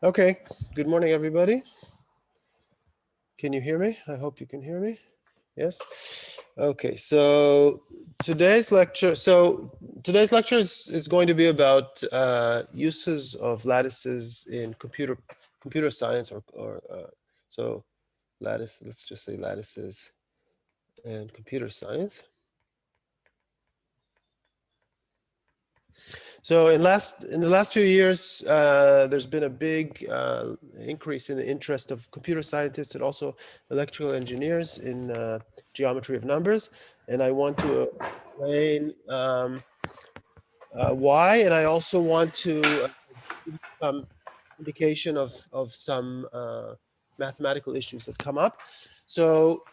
Okay, good morning, everybody. Can you hear me? I hope you can hear me. Yes. Okay, so today's lecture is going to be about uses of lattices in computer science so let's just say lattices and computer science. So in the last few years, there's been a big increase in the interest of computer scientists and also electrical engineers in geometry of numbers. And I want to explain why, and I also want to give some indication of some mathematical issues that come up. So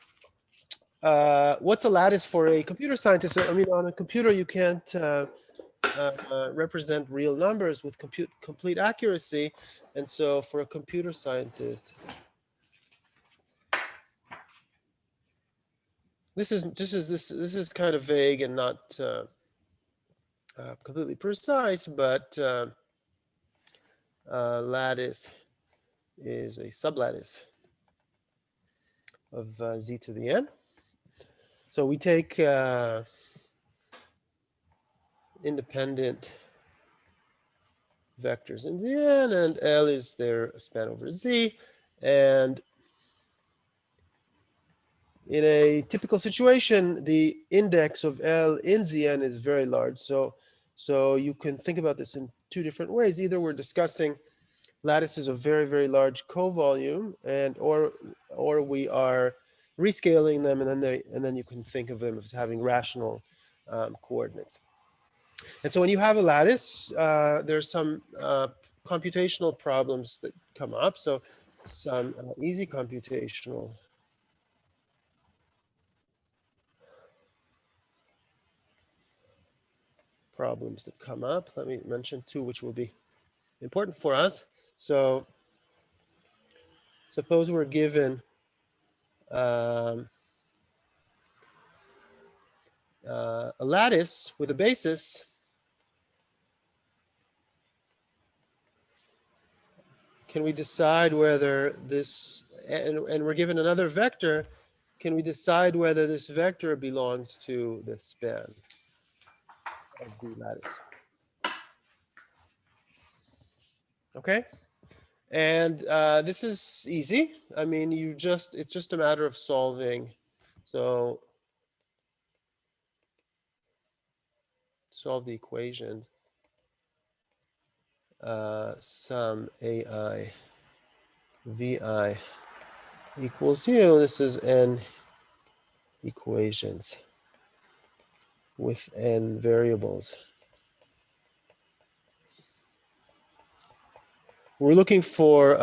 what's a lattice for a computer scientist? I mean, on a computer, you can't represent real numbers with complete accuracy. And so for a computer scientist, this is kind of vague and not completely precise, but lattice is a sublattice of z to the n. So we take independent vectors in the n, and L is their span over z. And in a typical situation, the index of L in Zn is very large. So you can think about this in two different ways. Either we're discussing lattices of very, very large co-volume, or we are rescaling them, and then you can think of them as having rational coordinates. And so when you have a lattice, there's some computational problems that come up. So some easy computational problems that come up. Let me mention two which will be important for us. So suppose we're given a lattice with a basis. Can we decide whether this, and we're given another vector, can we decide whether this vector belongs to the span of the lattice? Okay. And this is easy. I mean, it's just a matter of solving. So solve the equations. Sum AI VI equals u. This is n equations with n variables. We're looking for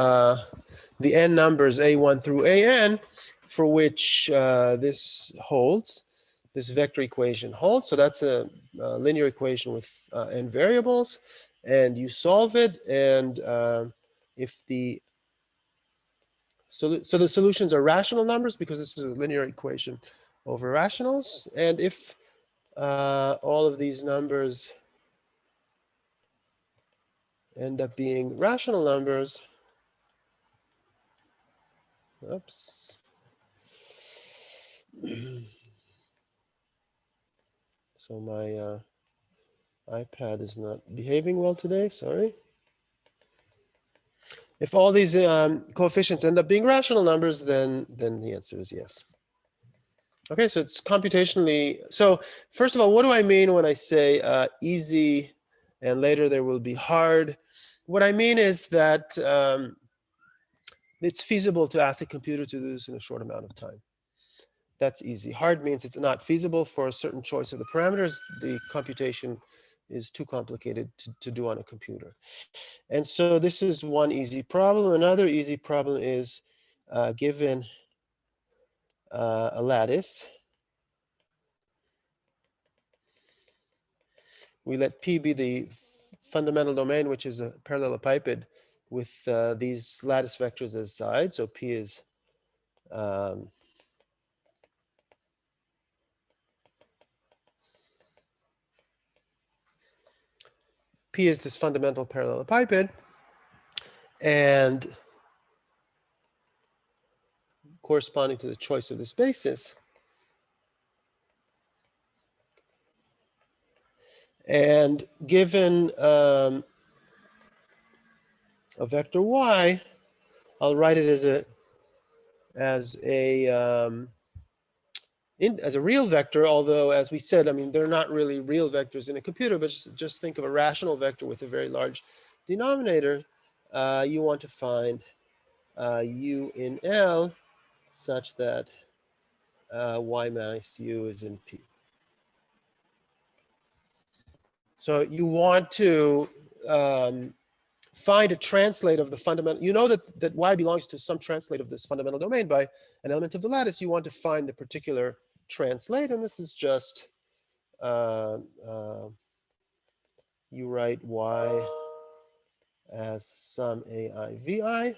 the n numbers a1 through an for which this holds. This vector equation holds. So that's a linear equation with n variables. And you solve it. And if the so the solutions are rational numbers because this is a linear equation over rationals. And if all of these numbers end up being rational numbers, oops. So my iPad is not behaving well today, sorry. If all these coefficients end up being rational numbers, then the answer is yes. Okay, so it's computationally. So first of all, what do I mean when I say easy and later there will be hard? What I mean is that it's feasible to ask a computer to do this in a short amount of time. That's easy. Hard means it's not feasible for a certain choice of the parameters. The computation is too complicated to do on a computer. And so this is one easy problem. Another easy problem is given a lattice, we let P be the fundamental domain, which is a parallelepiped with these lattice vectors as sides. So P is P is this fundamental parallelepiped. and corresponding to the choice of this basis. And given a vector y, I'll write it as a real vector, although, as we said, I mean, they're not really real vectors in a computer, but just think of a rational vector with a very large denominator. You want to find u in L such that y minus u is in P. So you want to find a translate of the fundamental. You know that y belongs to some translate of this fundamental domain by an element of the lattice. You want to find the particular translate, and this is just you write y as some ai vi.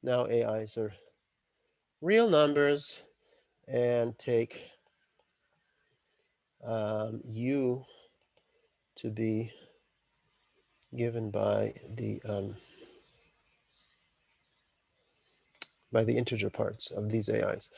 Now ai's are real numbers, and take u to be given by the integer parts of these ai's.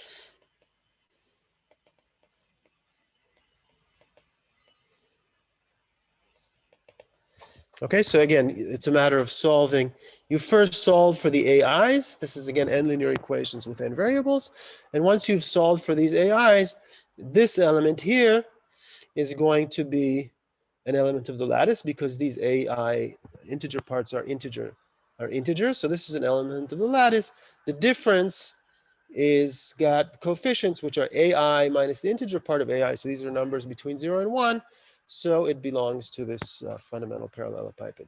Okay, so again, it's a matter of solving. You first solve for the AIs. This is, again, n linear equations with n variables. And once you've solved for these AIs, this element here is going to be an element of the lattice because these AI integer parts are integers. So this is an element of the lattice. The difference is got coefficients, which are AI minus the integer part of AI. So these are numbers between 0 and 1. So it belongs to this fundamental parallelepiped.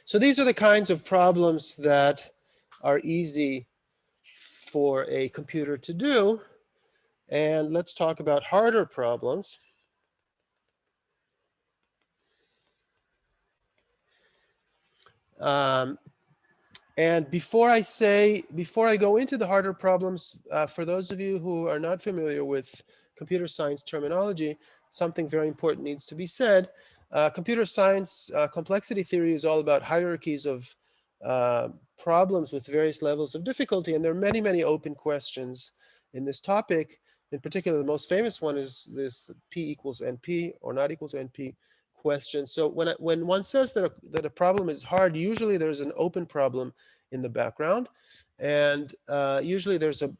So these are the kinds of problems that are easy for a computer to do. And let's talk about harder problems. And before I go into the harder problems, for those of you who are not familiar with computer science terminology, something very important needs to be said. Computer science complexity theory is all about hierarchies of problems with various levels of difficulty, and there are many, many open questions in this topic. In particular, the most famous one is this P equals NP or not equal to NP question. So when one says that a problem is hard, usually there's an open problem in the background, and usually there's a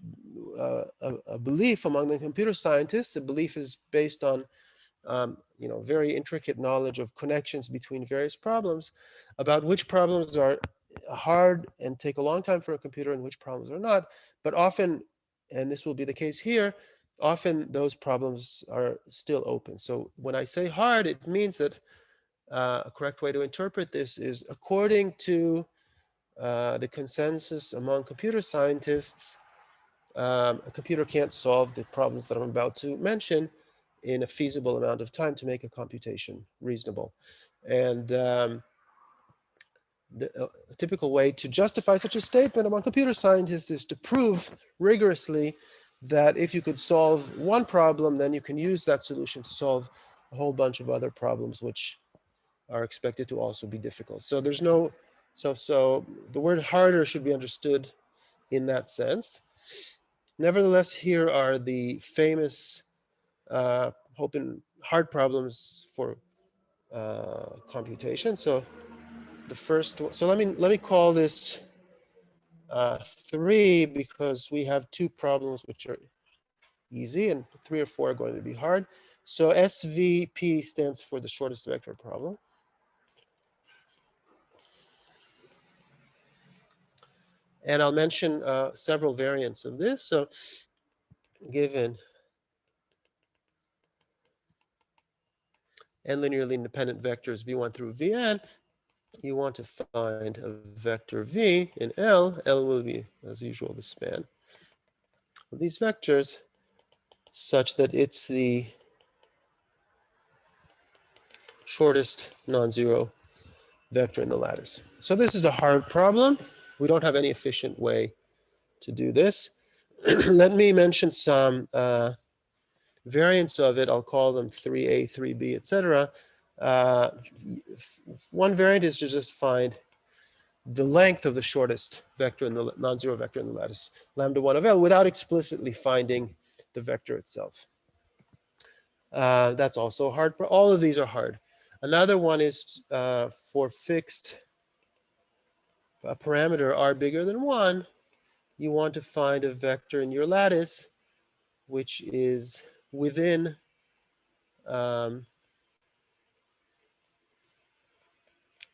belief among the computer scientists. The belief is based on very intricate knowledge of connections between various problems about which problems are hard and take a long time for a computer and which problems are not. But often, and this will be the case here, often those problems are still open. So when I say hard, it means that a correct way to interpret this is according to the consensus among computer scientists, a computer can't solve the problems that I'm about to mention in a feasible amount of time to make a computation reasonable. And a typical way to justify such a statement among computer scientists is to prove rigorously that if you could solve one problem, then you can use that solution to solve a whole bunch of other problems which are expected to also be difficult. So there's no, so the word harder should be understood in that sense. Nevertheless, here are the famous hard problems for computation. So the first one, so let me call this 3 because we have 2 problems which are easy and 3 or 4 are going to be hard. So SVP stands for the shortest vector problem. And I'll mention several variants of this. So given n linearly independent vectors v1 through vn, you want to find a vector v in L. L will be, as usual, the span of these vectors such that it's the shortest non-zero vector in the lattice. So this is a hard problem. We don't have any efficient way to do this. Let me mention some variants of it. I'll call them 3A, 3B, etc. One variant is to just find the length of the shortest vector in the non-zero vector in the lattice lambda 1 of L without explicitly finding the vector itself. That's also hard. All of these are hard. Another one is for fixed a parameter r bigger than 1, you want to find a vector in your lattice which is within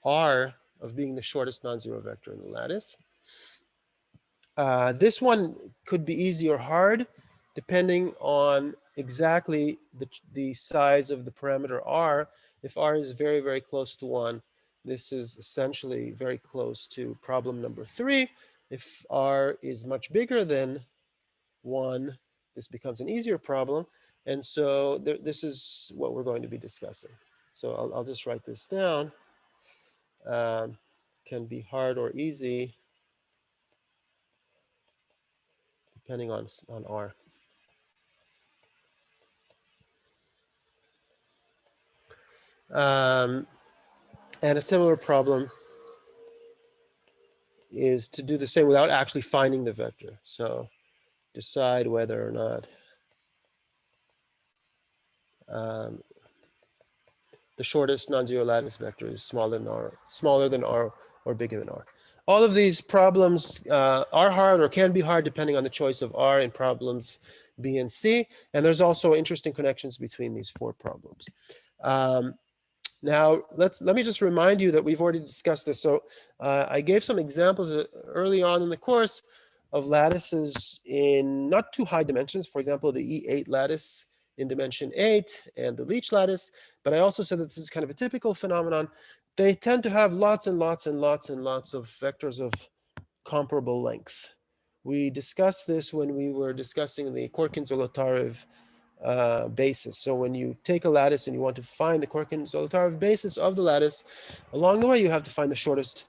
r of being the shortest non-zero vector in the lattice. This one could be easy or hard depending on exactly the size of the parameter r. If r is very, very close to 1, this is essentially very close to problem number 3. If r is much bigger than 1, this becomes an easier problem. And so this is what we're going to be discussing. So I'll just write this down. Can be hard or easy depending on r. And a similar problem is to do the same without actually finding the vector. So decide whether or not the shortest non-zero lattice vector is smaller than r, or bigger than r. All of these problems are hard or can be hard depending on the choice of r in problems B and C. And there's also interesting connections between these 4 problems. Now, let me just remind you that we've already discussed this. So I gave some examples early on in the course of lattices in not too high dimensions. For example, the E8 lattice in dimension 8 and the Leach lattice. But I also said that this is kind of a typical phenomenon. They tend to have lots and lots and lots and lots of vectors of comparable length. We discussed this when we were discussing the Korkin-Zolotarev basis. So when you take a lattice and you want to find the Korkin-Zolotarev basis of the lattice, along the way you have to find the shortest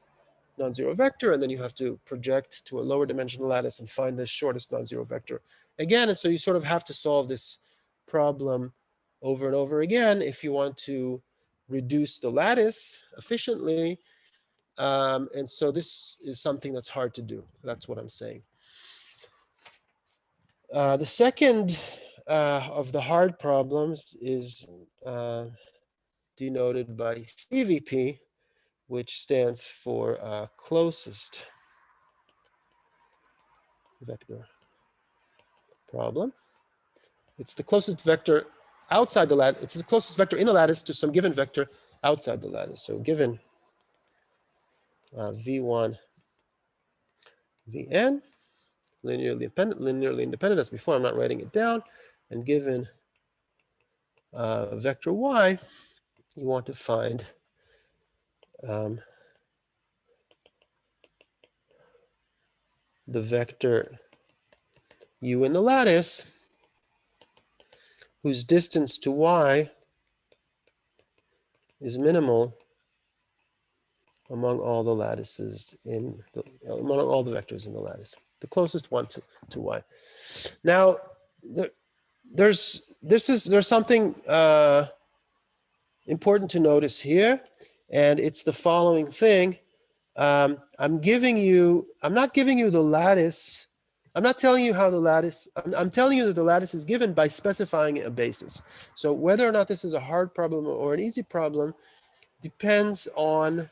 non-zero vector, and then you have to project to a lower dimensional lattice and find the shortest non-zero vector again. And so you sort of have to solve this problem over and over again if you want to reduce the lattice efficiently. And so this is something that's hard to do. That's what I'm saying. The second of the hard problems is denoted by CVP, which stands for closest vector problem. It's the closest vector outside the lattice. It's the closest vector in the lattice to some given vector outside the lattice. So given V1, Vn, linearly independent as before, I'm not writing it down, and given vector y, you want to find the vector u in the lattice whose distance to y is minimal among all the lattices among all the vectors in the lattice, the closest one to y. Now, there's something important to notice here, and it's the following thing. I'm not giving you the lattice. I'm not telling you how the lattice, I'm telling you that the lattice is given by specifying a basis. So whether or not this is a hard problem or an easy problem depends on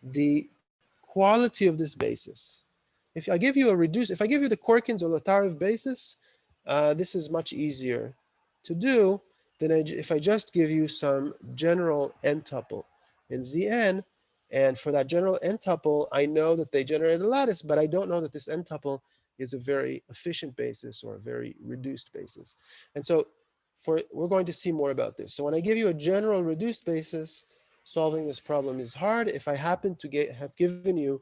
the quality of this basis. If I give you the Korkins or Lotarev basis, this is much easier to do than if I just give you some general n tuple in Zn. And for that general n tuple, I know that they generate a lattice, but I don't know that this n tuple is a very efficient basis or a very reduced basis. And so we're going to see more about this. So when I give you a general reduced basis, solving this problem is hard. If I happen to have given you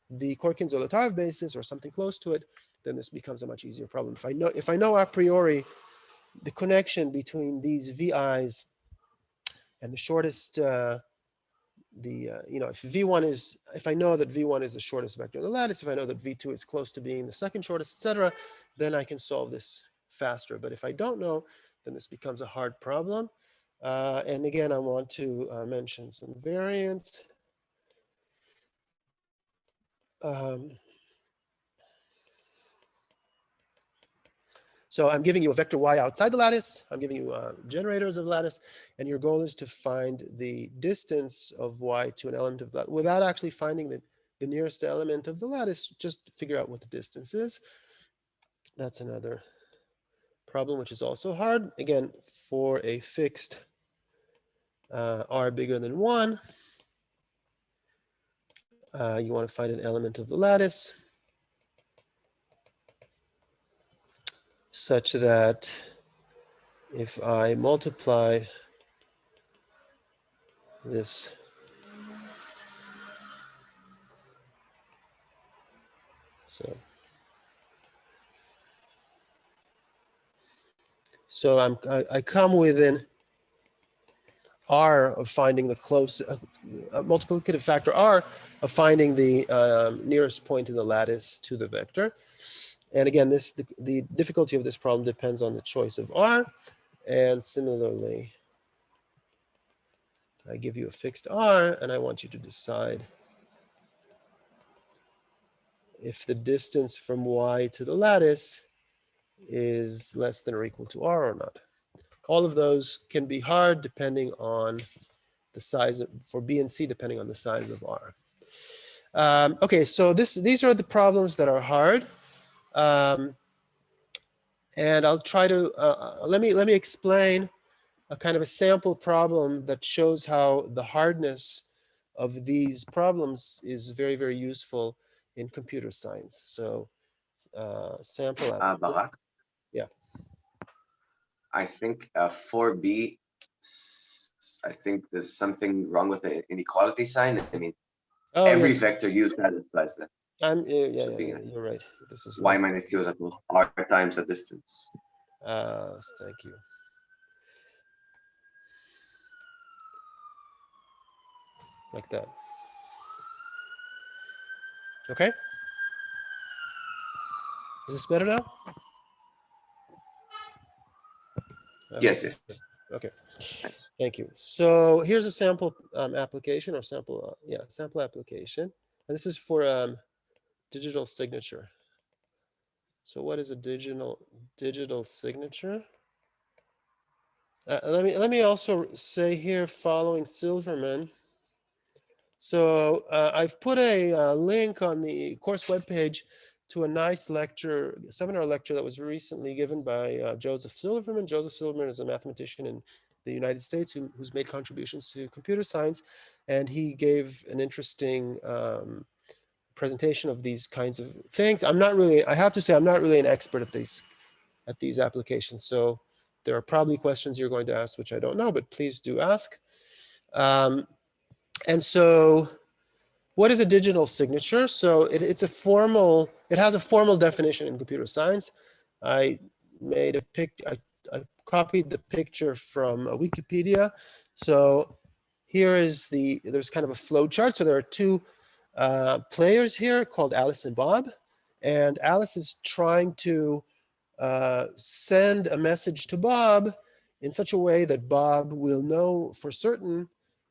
the Korkin-Zolotarev basis or something close to it, then this becomes a much easier problem. If I know a priori the connection between these VIs and the shortest, if I know that V1 is the shortest vector in the lattice, if I know that V2 is close to being the second shortest, etc., then I can solve this faster. But if I don't know, then this becomes a hard problem. And again, I want to mention some variants. Um, so I'm giving you a vector y outside the lattice. I'm giving you generators of lattice, and your goal is to find the distance of y to an element of that without actually finding the nearest element of the lattice. Just figure out what the distance is. That's another problem, which is also hard. Again, for a fixed r bigger than 1, you want to find an element of the lattice such that if I multiply this, so I come within r of finding the close, a multiplicative factor r of finding the nearest point in the lattice to the vector. And again, the difficulty of this problem depends on the choice of r. And similarly, I give you a fixed r, and I want you to decide if the distance from y to the lattice is less than or equal to r or not. All of those can be hard depending on the size of, for B and C, depending on the size of R. Okay, so these are the problems that are hard. And I'll try to, let me explain a kind of a sample problem that shows how the hardness of these problems is very, very useful in computer science. So sample application. Barak, Yeah. I think 4B, I think there's something wrong with the inequality sign. I mean, Oh, every yes. vector U satisfies that. Yeah, So being you're right. This is y less. minus u is equals r times the distance. Thank you. Like that. Okay. Is this better now? I hope. Yes, yes. Okay. Thanks. Thank you. So here's a sample application or sample, sample application. And this is for digital signature. So what is a digital signature? Let me also say here, following Silverman. So I've put a link on the course webpage to a nice lecture, seminar lecture that was recently given by Joseph Silverman. Joseph Silverman is a mathematician in the United States who's made contributions to computer science, and he gave an interesting presentation of these kinds of things. I have to say, I'm not really an expert at these applications. So there are probably questions you're going to ask which I don't know, but please do ask. And so what is a digital signature? So it has a formal definition in computer science. I copied the picture from Wikipedia. So there's kind of a flow chart. So there are two players here called Alice and Bob. And Alice is trying to send a message to Bob in such a way that Bob will know for certain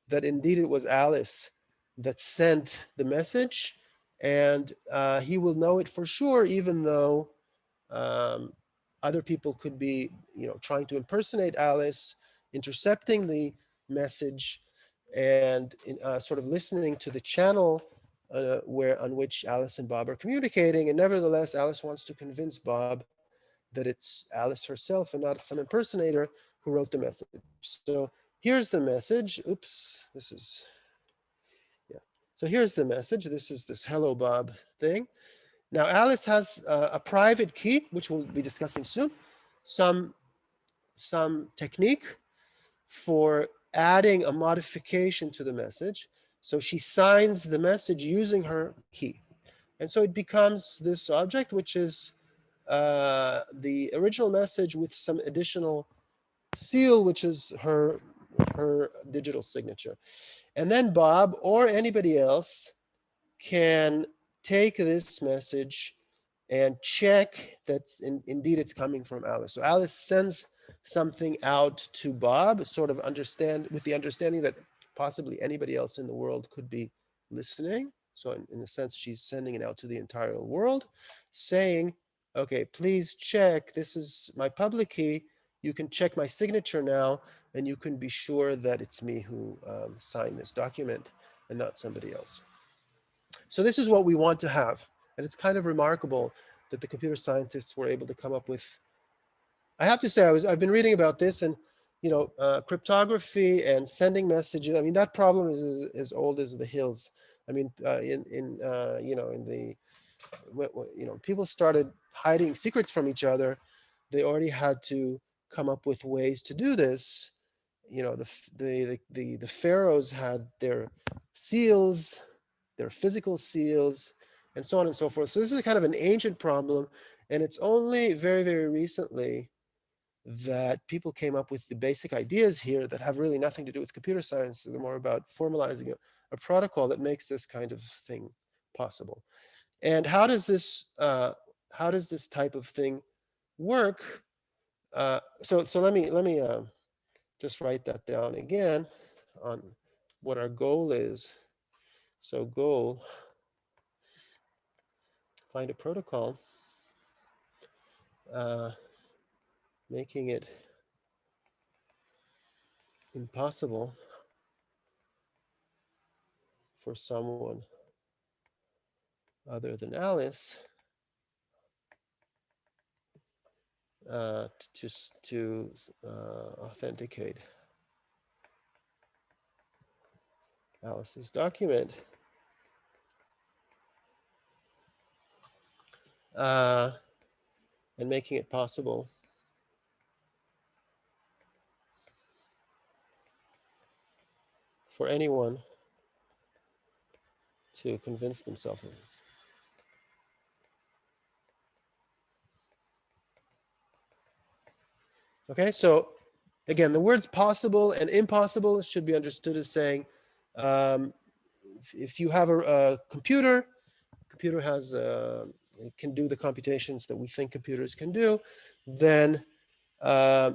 that indeed it was Alice that sent the message, and he will know it for sure, even though other people could be, trying to impersonate Alice, intercepting the message, and sort of listening to the channel on which Alice and Bob are communicating. And nevertheless, Alice wants to convince Bob that it's Alice herself and not some impersonator who wrote the message. So here's the message. Oops, yeah. So here's the message. This is this hello Bob thing. Now Alice has a private key, which we'll be discussing soon, some technique for adding a modification to the message. So she signs the message using her key. And so it becomes this object, which is the original message with some additional seal, which is her digital signature. And then Bob or anybody else can take this message and check that indeed it's coming from Alice. So Alice sends something out to Bob, sort of with the understanding that possibly anybody else in the world could be listening. So in a sense, she's sending it out to the entire world, saying, okay, please check. This is my public key. You can check my signature now, and you can be sure that it's me who signed this document and not somebody else. So this is what we want to have. And it's kind of remarkable that the computer scientists were able to come up with. I have to say, I've been reading about this, and cryptography and sending messages. I mean, that problem is as old as the hills. I mean, in the people started hiding secrets from each other. They already had to come up with ways to do this. The pharaohs had their seals, their physical seals, and so on and so forth. So this is kind of an ancient problem, and it's only very, very recently that people came up with the basic ideas here that have really nothing to do with computer science. They're more about formalizing a protocol that makes this kind of thing possible. And how does this type of thing work? So let me just write that down again on what our goal is. So goal, find a protocol, uh, making it impossible for someone other than Alice to authenticate Alice's document. And making it possible for anyone to convince themselves of this. Okay, so again, the words possible and impossible should be understood as saying, um, if you have a computer has it can do the computations that we think computers can do, then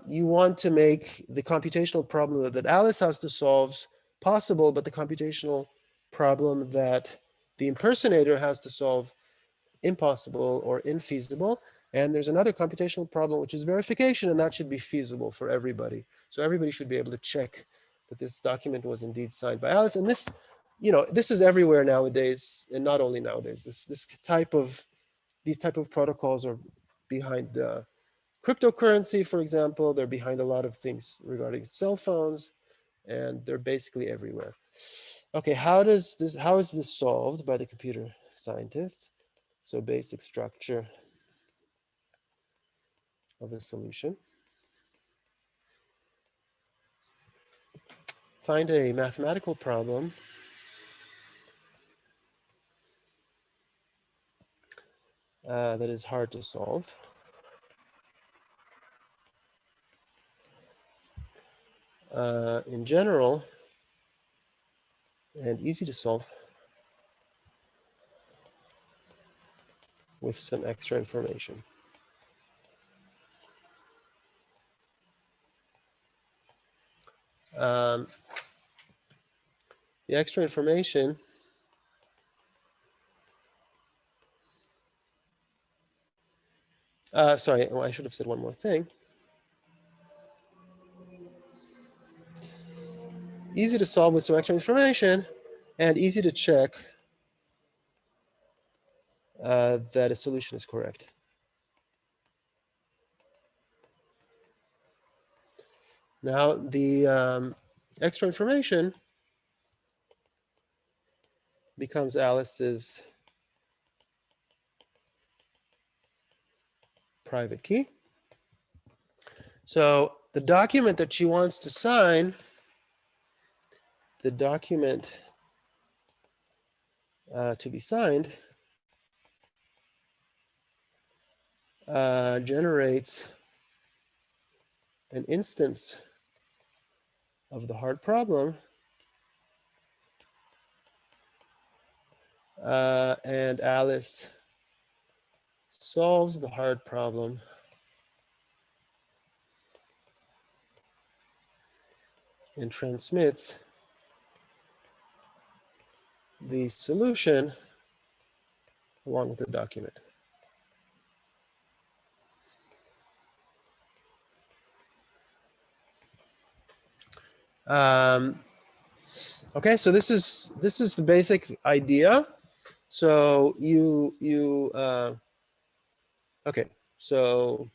you want to make the computational problem that Alice has to solve possible, but the computational problem that the impersonator has to solve impossible or infeasible. And there's another computational problem, which is verification, and that should be feasible for everybody. So everybody should be able to check that this document was indeed signed by Alice. And this, this is everywhere nowadays, and not only nowadays. These type of protocols are behind cryptocurrency, for example. They're behind a lot of things regarding cell phones, and they're basically everywhere. Okay, how is this solved by the computer scientists? So basic structure of a solution. Find a mathematical problem that is hard to solve. In general, and easy to solve with some extra information. Um, the extra information sorry, I should have said one more thing. Easy to solve with some extra information, and easy to check that a solution is correct. Now, the extra information becomes Alice's private key. So the document that she wants to sign, the document to be signed, generates an instance of the hard problem, and Alice solves the hard problem and transmits the solution along with the document. Okay, so this is the basic idea. So okay, so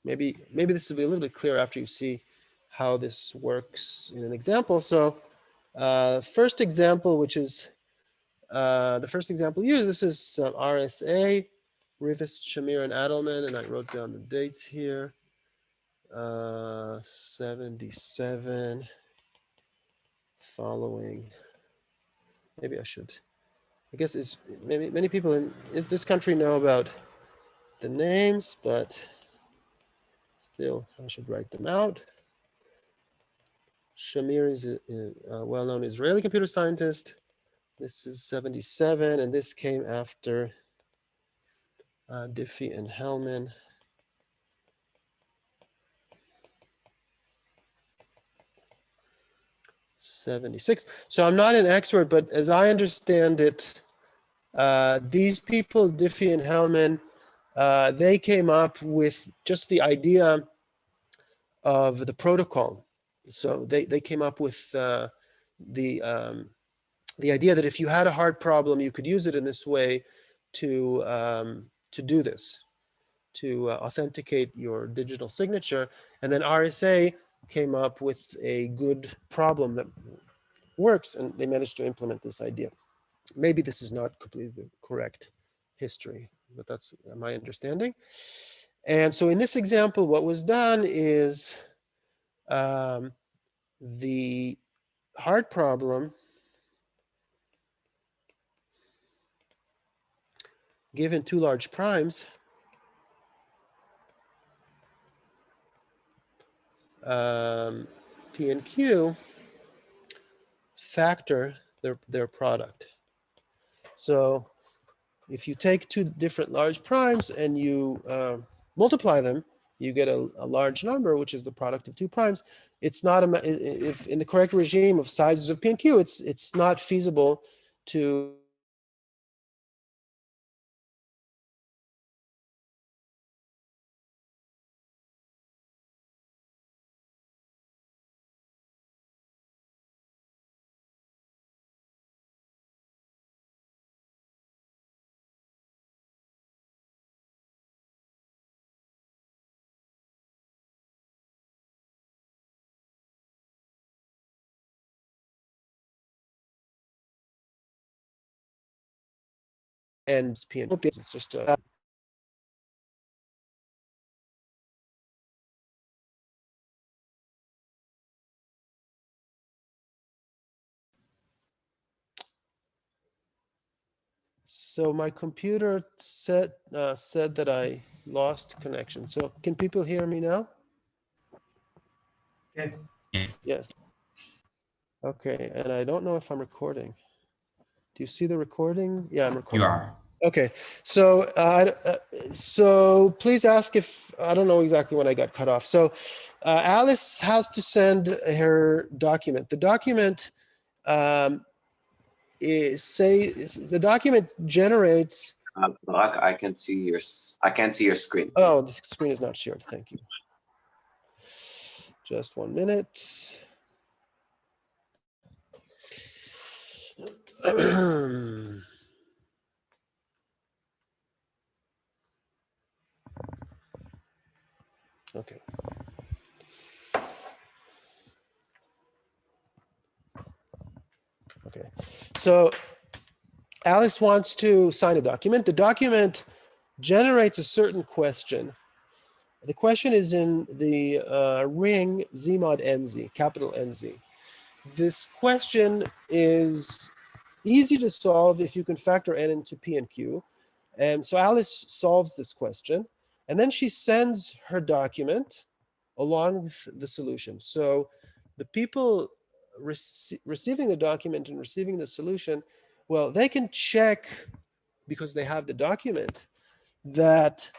maybe this will be a little bit clearer after you see how this works in an example. So first example, which is the first example used, this is RSA, Rivest, Shamir, and Adelman, and I wrote down the dates here. 77 following. Maybe I should. I guess is many people in this country know about the names, but still I should write them out. Shamir is a well-known Israeli computer scientist. This is 77, and this came after Diffie and Hellman. 76. So I'm not an expert, but as I understand it, these people, Diffie and Hellman, they came up with just the idea of the protocol. So they came up with the idea that if you had a hard problem, you could use it in this way to do this, to authenticate your digital signature. And then RSA came up with a good problem that works, and they managed to implement this idea. Maybe this is not completely the correct history, but that's my understanding. And so in this example, what was done is the hard problem given two large primes, P and Q, factor their product. So if you take two different large primes and you multiply them, you get a large number, which is the product of two primes. It's not if in the correct regime of sizes of P and Q, it's not feasible to end P and Q. It's just so my computer said that I lost connection. So can people hear me now? Yes. Yes. Okay, and I don't know if I'm recording. Do you see the recording? Yeah, I'm recording. You are. Okay, so so please ask if I don't know exactly when I got cut off. So Alice has to send her document. The document the document generates. Barak, I can't see your screen. Oh, the screen is not shared. Thank you. Just 1 minute. Okay. Okay. So Alice wants to sign a document. The document generates a certain question. The question is in the ring Z mod NZ, capital NZ. This question is easy to solve if you can factor n into P and Q. And so Alice solves this question, and then she sends her document along with the solution. So the people receiving the document and receiving the solution, well, they can check, because they have the document, that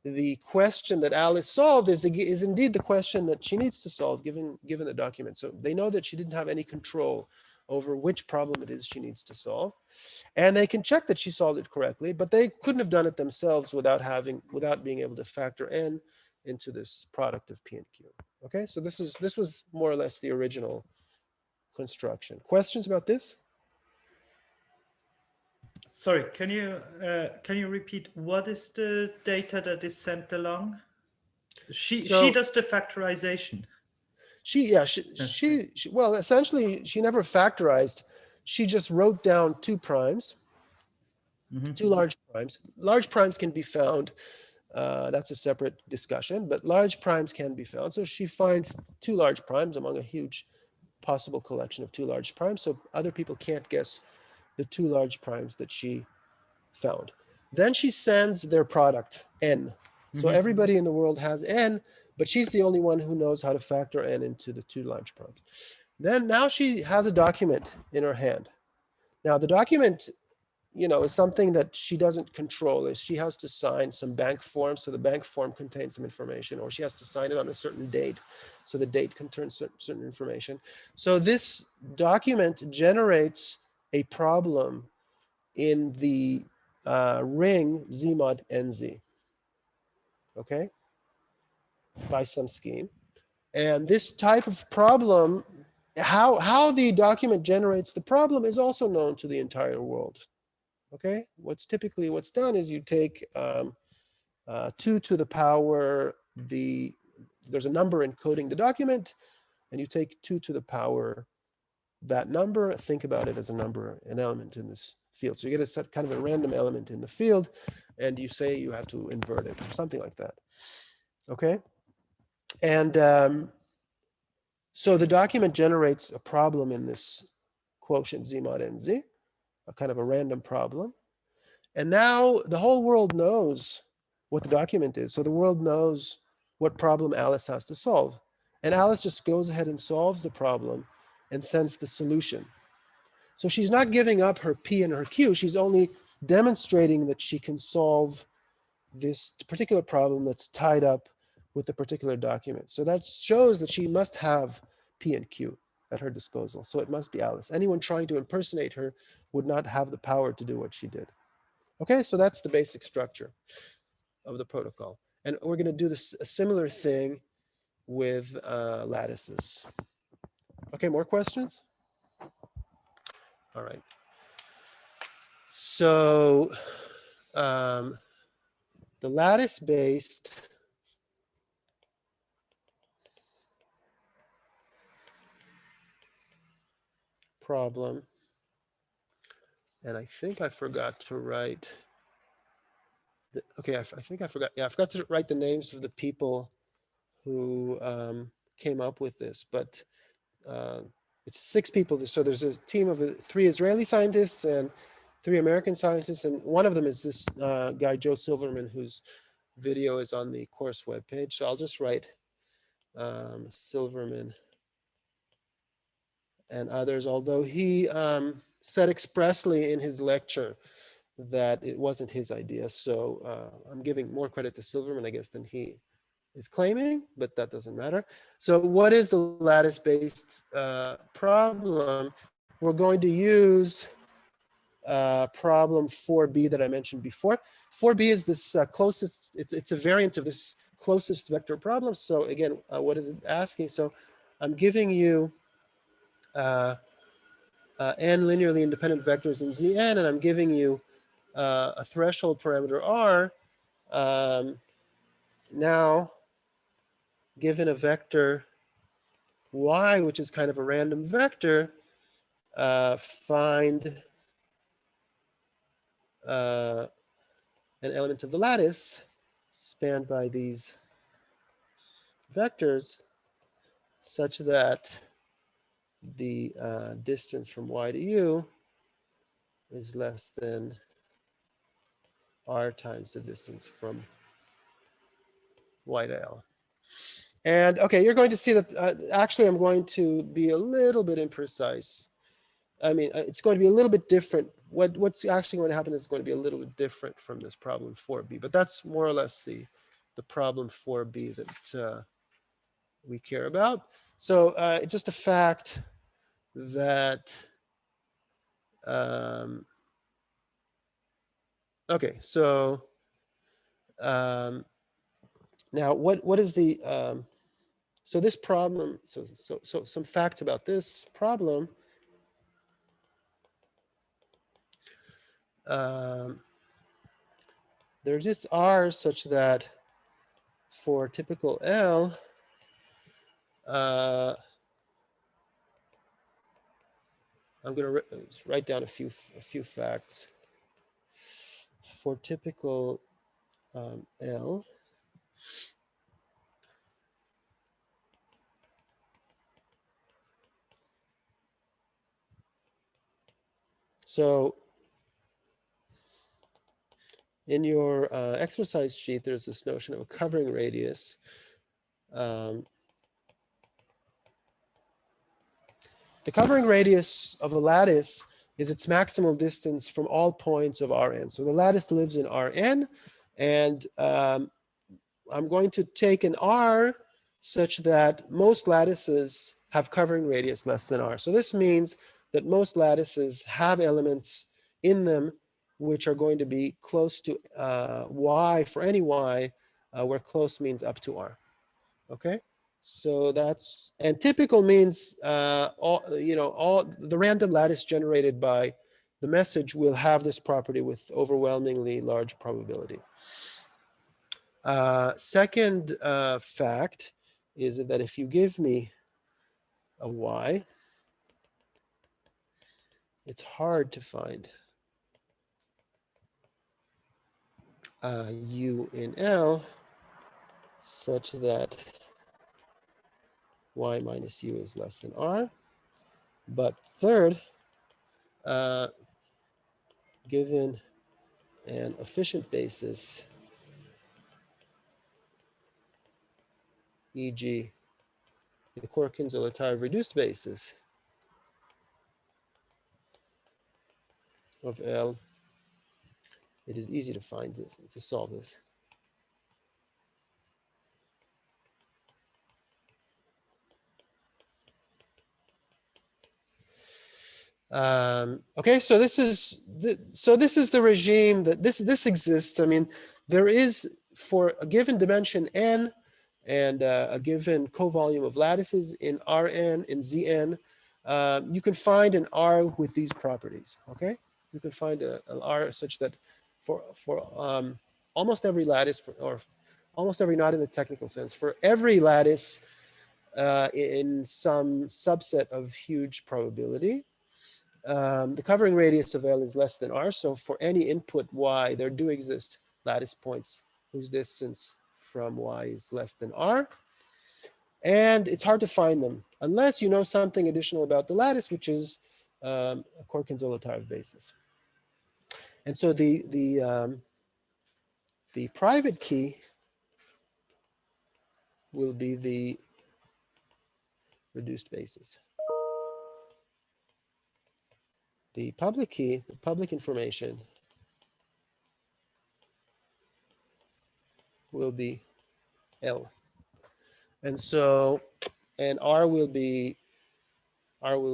the question that Alice solved is indeed the question that she needs to solve given the document. So they know that she didn't have any control over which problem it is she needs to solve. And they can check that she solved it correctly, but they couldn't have done it themselves without being able to factor n into this product of p and q. Okay, so this was more or less the original construction. Questions about this? Sorry, can you repeat what is the data that is sent along? She So does the factorization. yeah, Essentially. well, essentially, she never factorized. She just wrote down two primes, two large primes. Large primes can be found. That's a separate discussion, but large primes can be found. So she finds two large primes among a huge possible collection of two large primes. So other people can't guess the two large primes that she found. Then she sends their product, n. So everybody in the world has n, but she's the only one who knows how to factor n into the two large primes. Then now she has a document in her hand. Now the document, is something that she doesn't control. Is she has to sign some bank form, so the bank form contains some information, or she has to sign it on a certain date, so the date contains certain information. So this document generates a problem in the ring Z mod NZ, okay, by some scheme. And this type of problem, how the document generates the problem is also known to the entire world. Okay, what's done is you take 2 to the power, there's a number encoding the document, and you take 2 to the power that number, think about it as a number, an element in this field. So you get a set kind of a random element in the field, and you say you have to invert it, or something like that. Okay, and so the document generates a problem in this quotient Z mod NZ, a kind of a random problem. And now the whole world knows what the document is. So the world knows what problem Alice has to solve. And Alice just goes ahead and solves the problem and sends the solution. So she's not giving up her P and her Q. She's only demonstrating that she can solve this particular problem that's tied up with the particular document. So that shows that she must have P and Q at her disposal. So it must be Alice. Anyone trying to impersonate her would not have the power to do what she did. Okay, so that's the basic structure of the protocol. And we're going to do a similar thing with lattices. Okay, more questions? All right. So the lattice-based problem, and I think I forgot to write, I think I forgot, yeah, I forgot to write the names of the people who came up with this, but it's 6 people. So there's a team of 3 Israeli scientists and 3 American scientists, and one of them is this guy, Joe Silverman, whose video is on the course webpage. So I'll just write Silverman and others, although he said expressly in his lecture that it wasn't his idea. So I'm giving more credit to Silverman, I guess, than he is claiming, but that doesn't matter. So what is the lattice-based problem? We're going to use problem 4b that I mentioned before. 4b is this closest, it's a variant of this closest vector problem. So again, what is it asking? So I'm giving you n linearly independent vectors in Zn, and I'm giving you a threshold parameter r. Now, given a vector y, which is kind of a random vector, find an element of the lattice spanned by these vectors such that the distance from y to u is less than r times the distance from y to L. And okay, you're going to see that actually I'm going to be a little bit imprecise. I mean, it's going to be a little bit different. What's actually going to happen is going to be a little bit different from this problem 4b, but that's more or less the problem 4b that we care about. So it's just a fact that Okay, so now what is the so this problem, so some facts about this problem. There exists R such that for typical L, I'm going to write down a few facts. For typical L, so in your exercise sheet, there's this notion of a covering radius. The covering radius of a lattice is its maximal distance from all points of Rn. So the lattice lives in Rn, and I'm going to take an R such that most lattices have covering radius less than R. So this means that most lattices have elements in them which are going to be close to Y for any Y, where close means up to R. Okay, so that's, and typical means all the random lattice generated by the message will have this property with overwhelmingly large probability. Second fact is that if you give me a Y, it's hard to find U in L such that Y minus U is less than R. But third, given an efficient basis, e.g. the Korkin-Zolotarev reduced basis of L, it is easy to find this and to solve this. Okay, so this is the regime that this exists. I mean, there is, for a given dimension n and a given covolume of lattices in Rn, in Zn, you can find an R with these properties. Okay, you can find an R such that for almost every lattice, or almost every, not in the technical sense, for every lattice in some subset of huge probability, the covering radius of L is less than R. So for any input Y, there do exist lattice points whose distance from Y is less than R. And it's hard to find them unless you know something additional about the lattice, which is a Korkin-Zolotarev basis. And so the private key will be the reduced basis. The public key, the public information, will be L. And so, and R will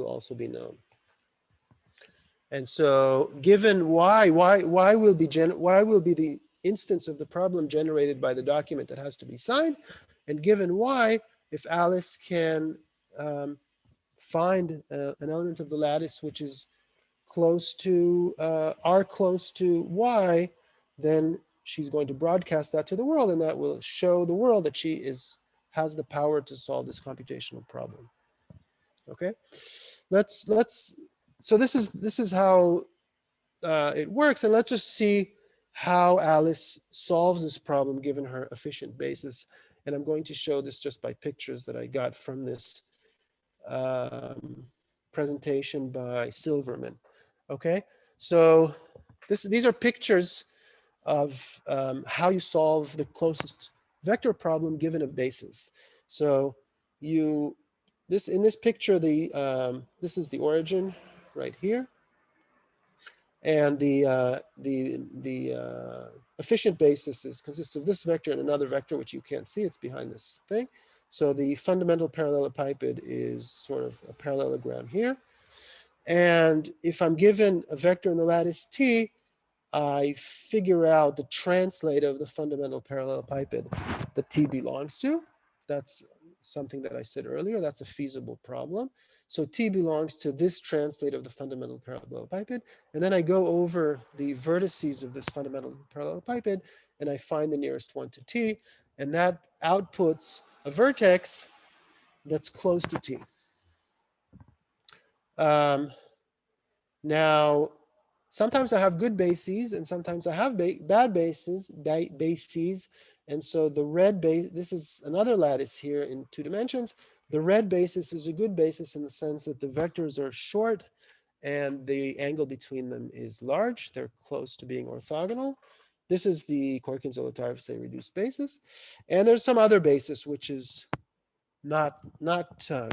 also be known. And so given Y will be the instance of the problem generated by the document that has to be signed. And given Y, if Alice can find an element of the lattice which is close to R close to Y, then she's going to broadcast that to the world, and that will show the world that she has the power to solve this computational problem. Okay, so this is how it works, and let's just see how Alice solves this problem given her efficient basis. And I'm going to show this just by pictures that I got from this presentation by Silverman. Okay, so these are pictures of how you solve the closest vector problem given a basis. So in this picture, this is the origin right here, and the efficient basis consists of this vector and another vector which you can't see. It's behind this thing. So the fundamental parallelepiped is sort of a parallelogram here. And if I'm given a vector in the lattice T, I figure out the translate of the fundamental parallelepiped that T belongs to. That's something that I said earlier. That's a feasible problem. So T belongs to this translate of the fundamental parallelepiped. And then I go over the vertices of this fundamental parallelepiped and I find the nearest one to T. And that outputs a vertex that's close to T. Now, sometimes I have good bases and sometimes I have bad bases. And so the red base, this is another lattice here in 2 dimensions. The red basis is a good basis in the sense that the vectors are short and the angle between them is large. They're close to being orthogonal. This is the Korkin-Zolotarev, say, reduced basis. And there's some other basis which is not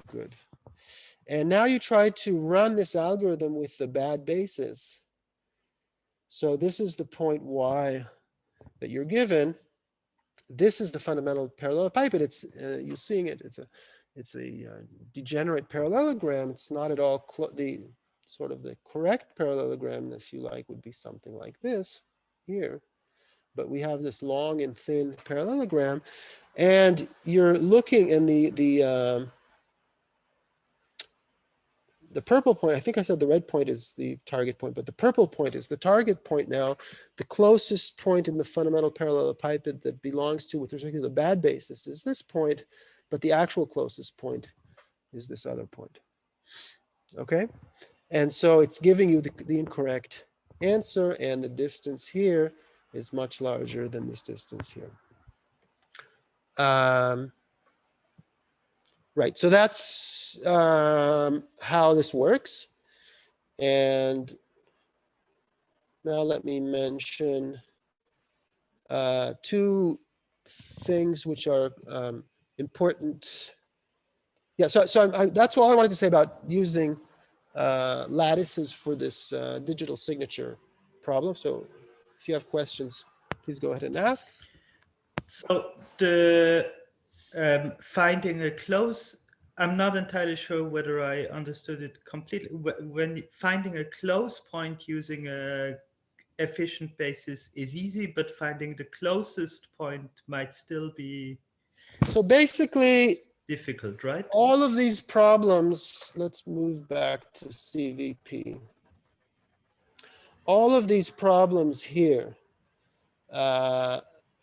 good. And now you try to run this algorithm with the bad basis. So this is the point Y that you're given. This is the fundamental parallelepiped. It's you're seeing it. It's a degenerate parallelogram. It's not at all the sort of the correct parallelogram, if you like, would be something like this here. But we have this long and thin parallelogram, and you're looking in the purple point. I think I said the red point is the target point, but the purple point is the target point now. The closest point in the fundamental parallelepiped that belongs to, with respect to the bad basis, is this point, but the actual closest point is this other point. Okay? And so it's giving you the incorrect answer, and the distance here is much larger than this distance here. Right, so that's how this works. And now let me mention 2 things which are important. Yeah, so that's all I wanted to say about using lattices for this digital signature problem. So if you have questions, please go ahead and ask. So the finding a close, I'm not entirely sure whether I understood it completely. When finding a close point using a efficient basis is easy, but finding the closest point might still be So basically difficult, right? all of these problems, let's move back to CVP. All of these problems here,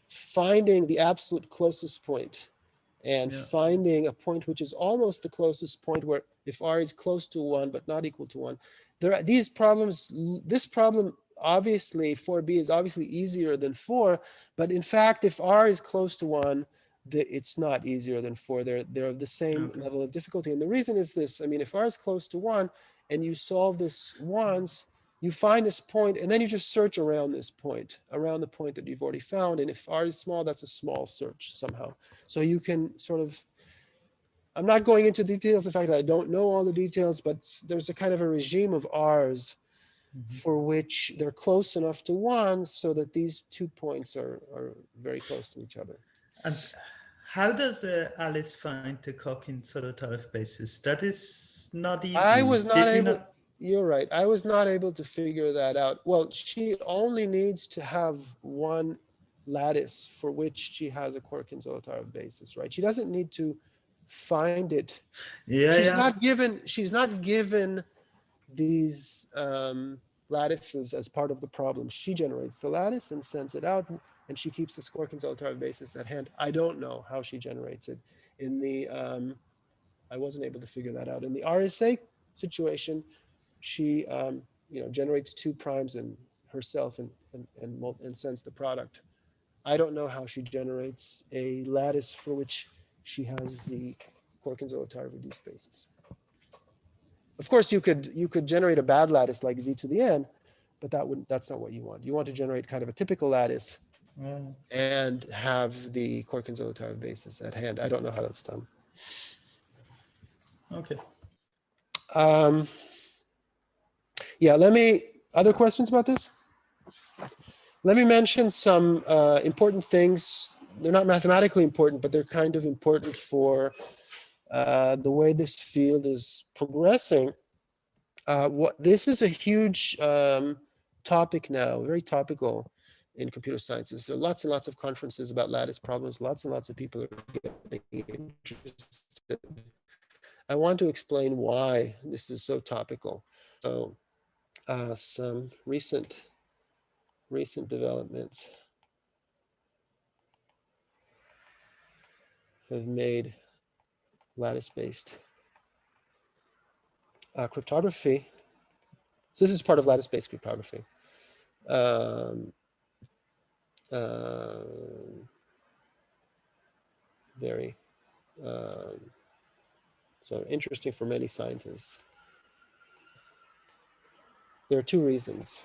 finding the absolute closest point and finding a point which is almost the closest point where if R is close to 1 but not equal to 1, there are these problems. This problem obviously 4b is obviously easier than 4, but in fact if R is close to 1, it's not easier than 4. They're of the same level of difficulty. And the reason is this: I mean, if R is close to 1 and you solve this once, you find this point and then you just search around this point, around the point that you've already found. And if R is small, that's a small search somehow. So you can sort of, I'm not going into details. In fact, I don't know all the details, but there's a kind of a regime of R's for which they're close enough to 1 so that these 2 points are very close to each other. And how does Alice find the Korkin-Zolotarev basis? That is not easy. I was not able. You're right. I was not able to figure that out. Well, she only needs to have one lattice for which she has a Korkin-Zolotarev basis, right? She doesn't need to find it. She's not given these lattices as part of the problem. She generates the lattice and sends it out, and she keeps this Korkin-Zolotarev basis at hand. I don't know how she generates it. In the I wasn't able to figure that out. In the RSA situation, she generates 2 primes in herself and sends the product. I don't know how she generates a lattice for which she has the Korkin-Zolotarev reduced basis. Of course, you could generate a bad lattice like z to the n, but that's not what you want. You want to generate kind of a typical lattice and have the Korkin-Zolotarev basis at hand. I don't know how that's done. Okay. Yeah, other questions about this? Let me mention some important things. They're not mathematically important, but they're kind of important for the way this field is progressing. This is a huge topic now, very topical in computer sciences. There are lots and lots of conferences about lattice problems. Lots and lots of people are getting interested. I want to explain why this is so topical. So some recent developments have made lattice-based cryptography. So this is part of lattice-based cryptography. Very so interesting for many scientists. There are two reasons,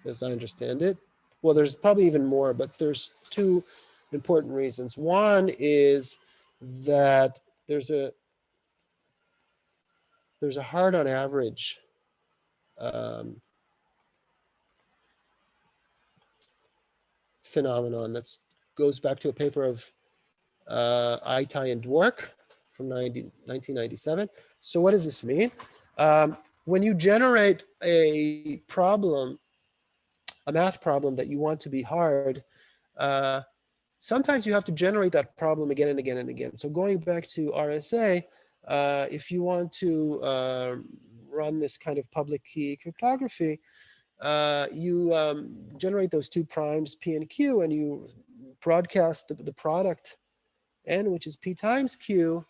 as I understand it. Well, there's probably even more, but there's two important reasons. One is that there's a hard on average phenomenon that goes back to a paper of Aitai and Dwork from 1997. So what does this mean? When you generate a problem, a math problem that you want to be hard, sometimes you have to generate that problem again and again and again. So going back to RSA, if you want to run this kind of public key cryptography, you generate those two primes, P and Q, and you broadcast the product N, which is P times Q.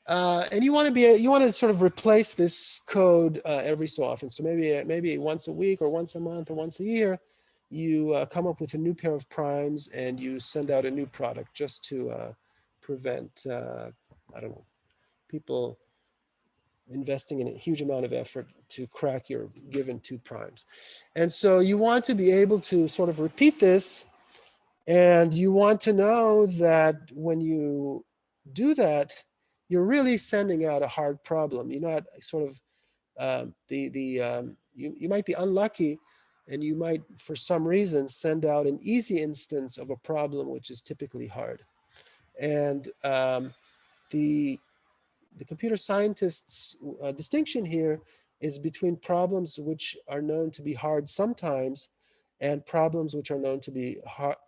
And you want to sort of replace this code every so often. So maybe once a week or once a month or once a year, you come up with a new pair of primes and you send out a new product just to prevent, I don't know, people investing in a huge amount of effort to crack your given two primes. And so you want to be able to sort of repeat this, and you want to know that when you do that, you're really sending out a hard problem. You're not sort of, you might be unlucky, and you might, for some reason, send out an easy instance of a problem which is typically hard. And the computer scientists' distinction here is between problems which are known to be hard sometimes and problems which are known to be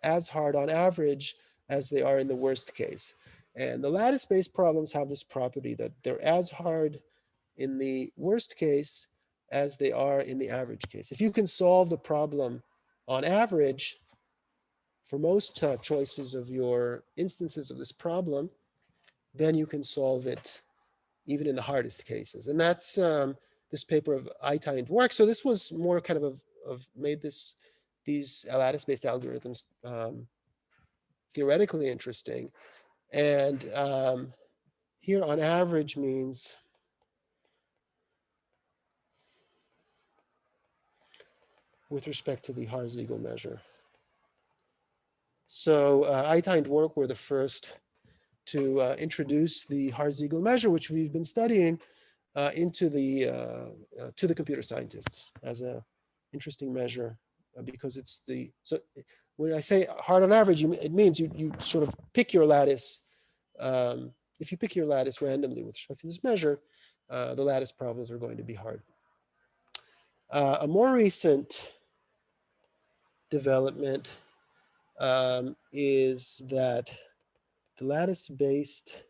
as hard on average as they are in the worst case. And the lattice-based problems have this property that they're as hard in the worst case as they are in the average case. If you can solve the problem on average for most choices of your instances of this problem, then you can solve it even in the hardest cases. And that's this paper of Aitai and Dwork. So this was more kind of made these lattice-based algorithms theoretically interesting. And here on average means with respect to the Har-Siegel measure. So Aitai and Dwork were the first to introduce the Har-Siegel measure, which we've been studying into to the computer scientists as a interesting measure because it's so when I say hard on average, it means you sort of pick your lattice. If you pick your lattice randomly with respect to this measure, the lattice problems are going to be hard. A more recent development is that the lattice-based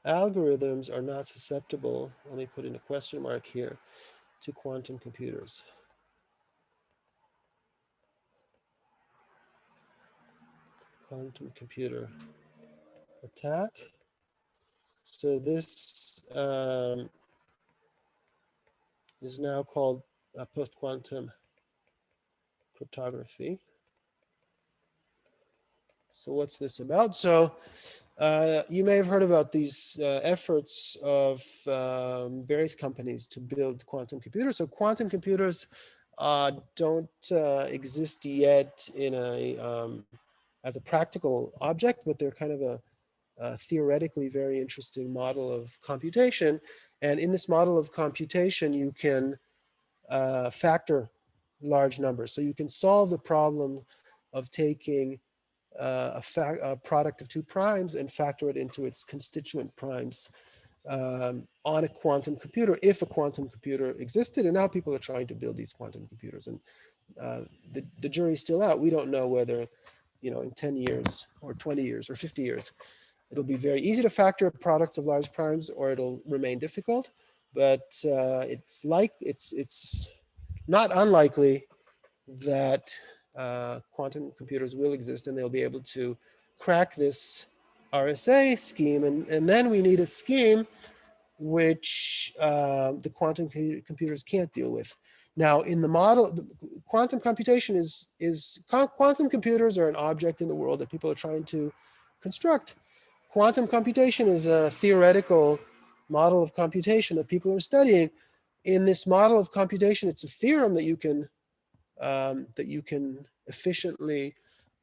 algorithms are not susceptible, let me put in a question mark here, to quantum computers. Quantum computer attack. So this is now called post-quantum cryptography. So what's this about? So you may have heard about these efforts of various companies to build quantum computers. So quantum computers don't exist yet in as a practical object, but they're kind of a theoretically very interesting model of computation. And in this model of computation, you can factor large numbers. So you can solve the problem of taking a product of two primes and factor it into its constituent primes on a quantum computer if a quantum computer existed. And now people are trying to build these quantum computers, and the jury's still out. We don't know whether, in 10 years or 20 years or 50 years, it'll be very easy to factor products of large primes, or it'll remain difficult. But it's not unlikely that quantum computers will exist, and they'll be able to crack this RSA scheme. And then we need a scheme which the quantum computers can't deal with. Now, in the model, quantum computation quantum computers are an object in the world that people are trying to construct. Quantum computation is a theoretical model of computation that people are studying. In this model of computation, it's a theorem that you can efficiently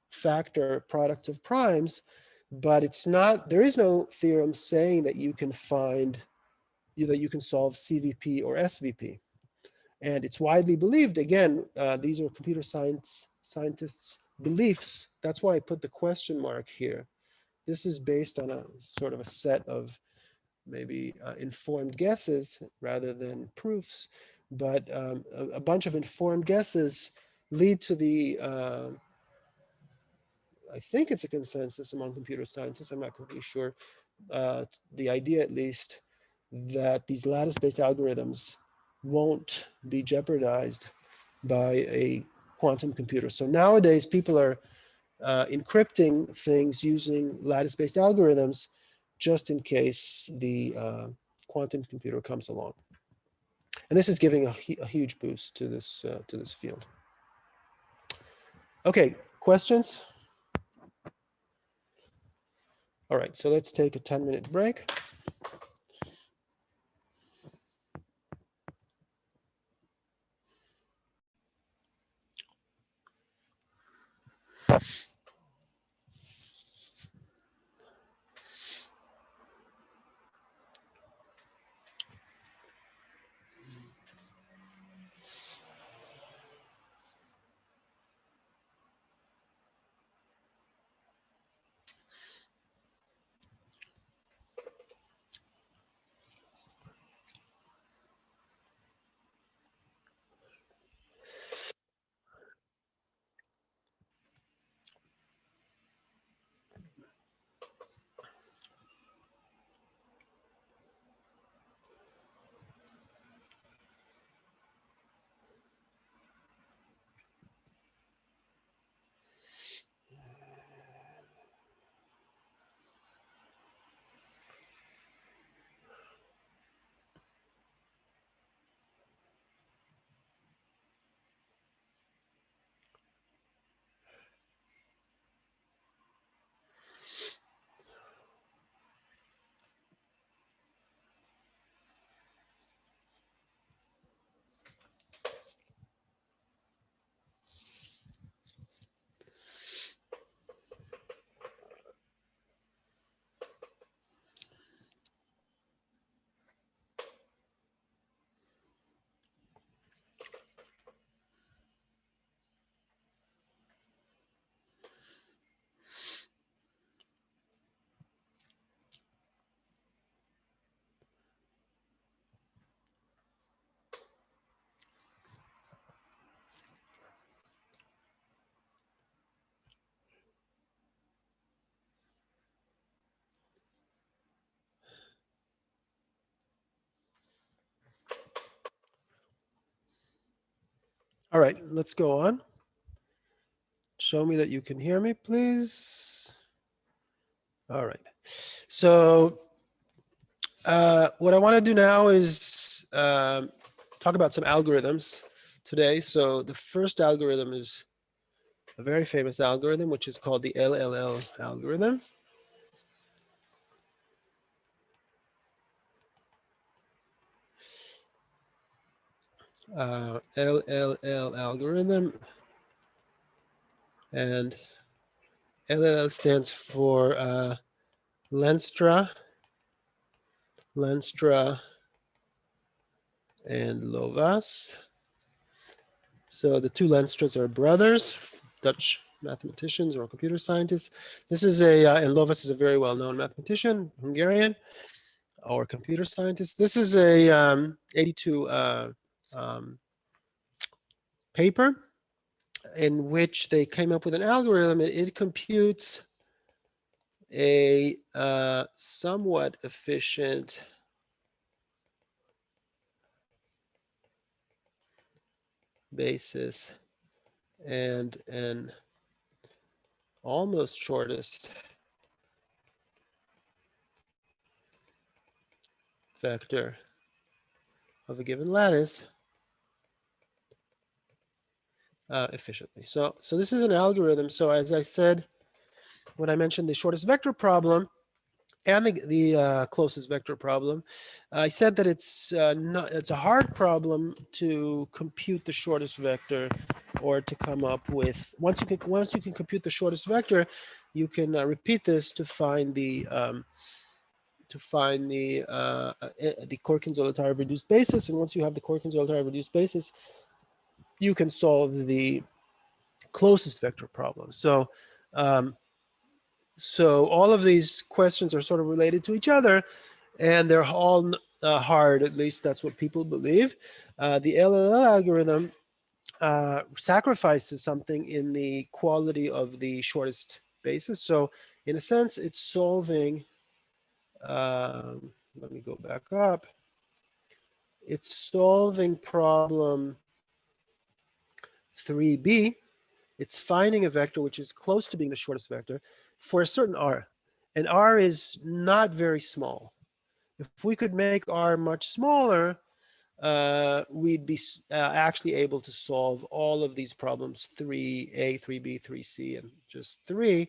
factor products of primes, but there is no theorem saying that you can solve CVP or SVP. And it's widely believed, again, these are computer scientists' beliefs. That's why I put the question mark here. This is based on a sort of a set of maybe informed guesses rather than proofs, but a bunch of informed guesses lead to I think it's a consensus among computer scientists, I'm not completely sure, the idea at least that these lattice-based algorithms won't be jeopardized by a quantum computer. So nowadays people are encrypting things using lattice-based algorithms just in case the quantum computer comes along. And this is giving a huge boost to this field. Okay, questions? All right, so let's take a 10-minute break. All right, let's go on. Show me that you can hear me, please. All right. So what I want to do now is talk about some algorithms today. So the first algorithm is a very famous algorithm, which is called the LLL algorithm. LLL algorithm, and LLL stands for Lenstra, and Lovász. So the two Lenstras are brothers, Dutch mathematicians or computer scientists. This is and Lovász is a very well-known mathematician, Hungarian. or computer scientists. This is a 82 paper in which they came up with an algorithm, and it computes a somewhat efficient basis and an almost shortest vector of a given lattice efficiently. So this is an algorithm. So as I said, when I mentioned the shortest vector problem and the closest vector problem, I said that it's a hard problem to compute the shortest vector, or to come up with, once you can compute the shortest vector, you can repeat this to find the Corkin-Zolotary reduced basis. And once you have the Corkin-Zolotary reduced basis, you can solve the closest vector problem. So all of these questions are sort of related to each other, and they're all hard. At least that's what people believe. The LLL algorithm sacrifices something in the quality of the shortest basis. So in a sense, it's solving, let me go back up. It's solving problem 3b. It's finding a vector which is close to being the shortest vector for a certain r. And r is not very small. If we could make r much smaller, we'd be actually able to solve all of these problems, 3a, 3b, 3c, and just 3,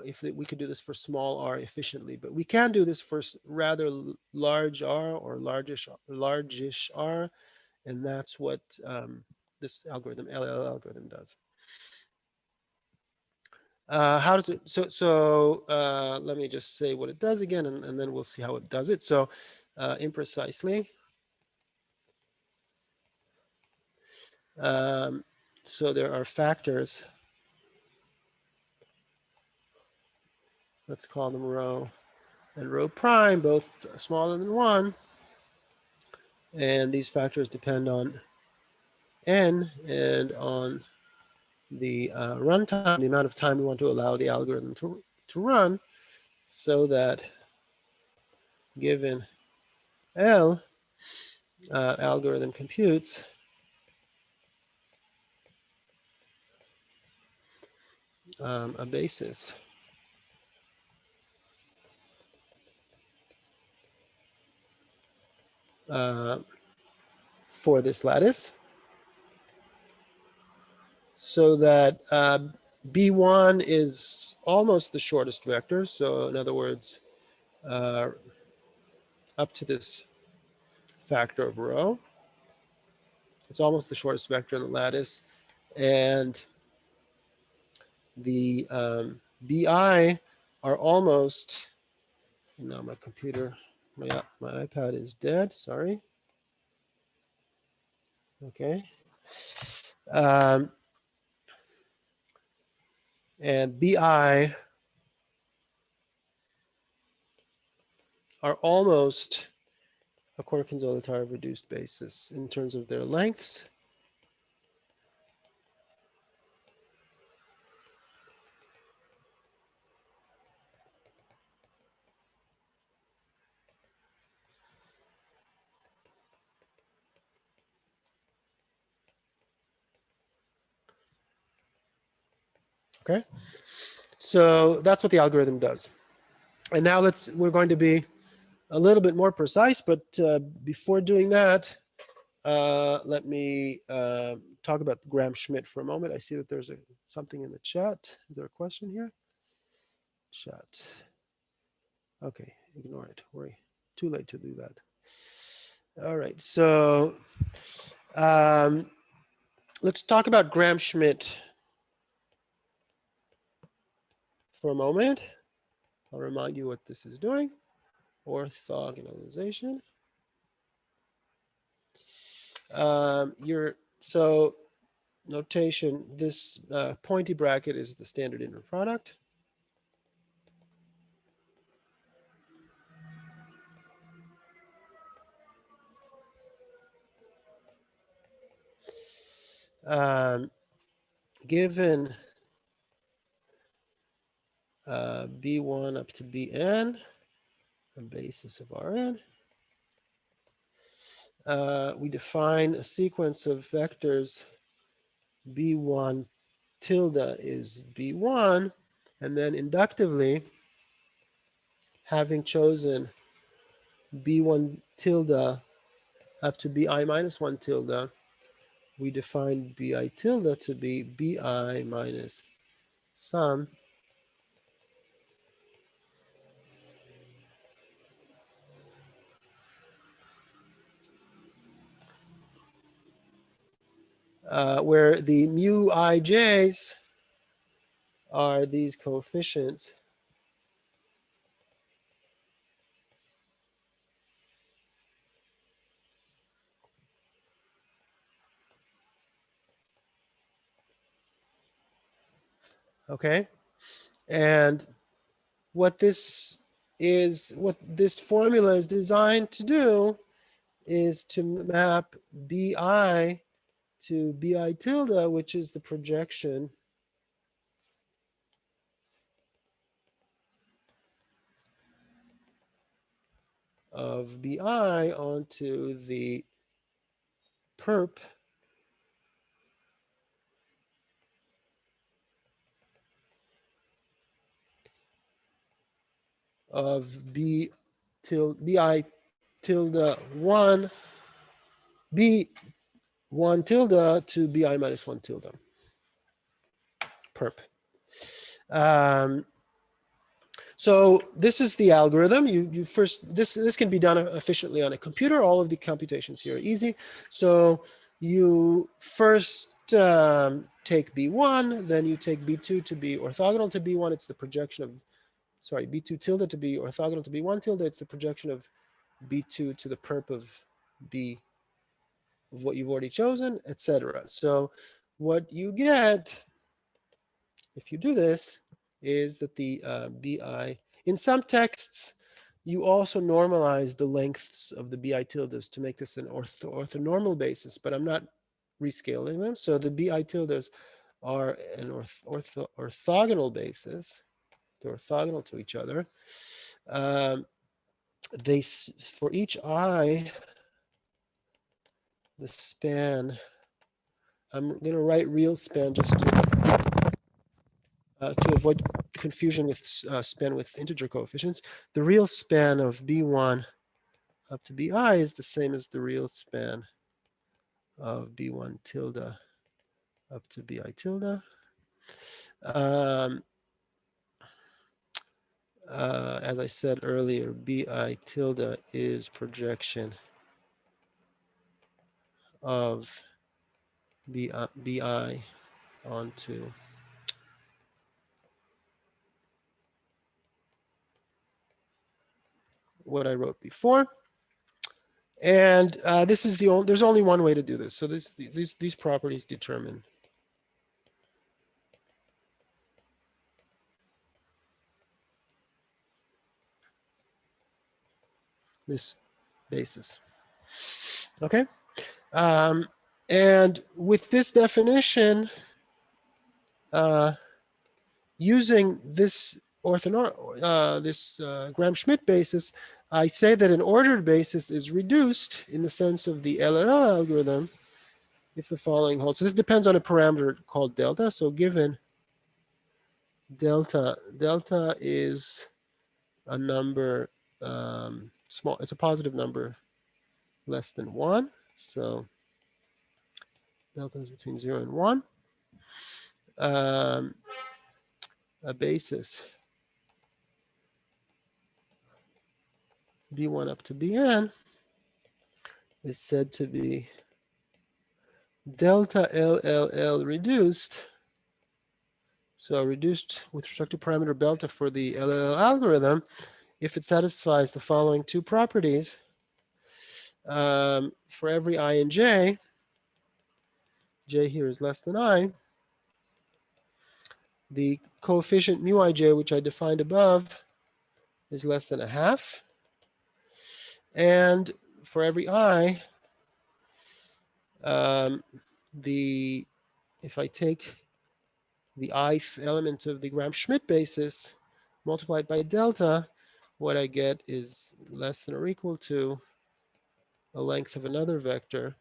if we could do this for small r efficiently. But we can do this for rather large r, or largish r, and that's what this algorithm, LLL algorithm, does. How does it, let me just say what it does again, and then we'll see how it does it. So imprecisely. So there are factors, let's call them rho and rho prime, both smaller than 1. And these factors depend on n and on the runtime, the amount of time we want to allow the algorithm to run, so that given L, algorithm computes a basis for this lattice, so that B1 is almost the shortest vector. So in other words, up to this factor of rho, it's almost the shortest vector in the lattice. And the BI are almost, now my computer, my iPad is dead, sorry. Okay. And BI are almost a Corkin-Zolotary reduced basis in terms of their lengths. Okay, so that's what the algorithm does. And now we're going to be a little bit more precise, but before doing that, let me talk about Gram-Schmidt for a moment. I see that there's something in the chat. Is there a question here? Chat. Okay, ignore it. We're too late to do that. All right, so let's talk about Gram-Schmidt for a moment. I'll remind you what this is doing. Orthogonalization. So notation, this pointy bracket is the standard inner product. Given B1 up to Bn, a basis of Rn, we define a sequence of vectors B1 tilde is B1, and then inductively, having chosen B1 tilde up to Bi minus 1 tilde, we define Bi tilde to be Bi minus sum where the mu ij's are these coefficients okay? And what this formula is designed to do is to map Bi to Bi tilde, which is the projection of Bi onto the perp of Bi tilde 1, B1 tilde to Bi minus 1 tilde, perp. So this is the algorithm. You first, this can be done efficiently on a computer. All of the computations here are easy. So you first take B1, then you take B2 to be orthogonal to B1. It's the projection of, sorry, B2 tilde to be orthogonal to B1 tilde. It's the projection of B2 to the perp of B of what you've already chosen, etc. So what you get if you do this is that the Bi, in some texts, you also normalize the lengths of the Bi tildes to make this an orthonormal basis, but I'm not rescaling them. So the Bi tildes are an orthogonal basis. They're orthogonal to each other. For each I, the span, I'm going to write real span just to avoid confusion with span with integer coefficients. The real span of B1 up to Bi is the same as the real span of B1 tilde up to Bi tilde. As I said earlier, Bi tilde is projection of Bi onto what I wrote before. And this is the only, there's only one way to do this. So these properties determine this basis. Okay. And with this definition, using this Gram-Schmidt basis, I say that an ordered basis is reduced in the sense of the LLL algorithm if the following holds. So this depends on a parameter called delta. So given delta is a number small, it's a positive number less than 1. So delta is between 0 and 1. A basis B1 up to Bn is said to be delta LLL reduced. So reduced with respect to parameter delta for the LLL algorithm if it satisfies the following two properties. For every I and j here is less than I, the coefficient mu ij, which I defined above, is less than a half. And for every I, the if I take the ith element of the Gram-Schmidt basis multiplied by delta, what I get is less than or equal to a length of another vector.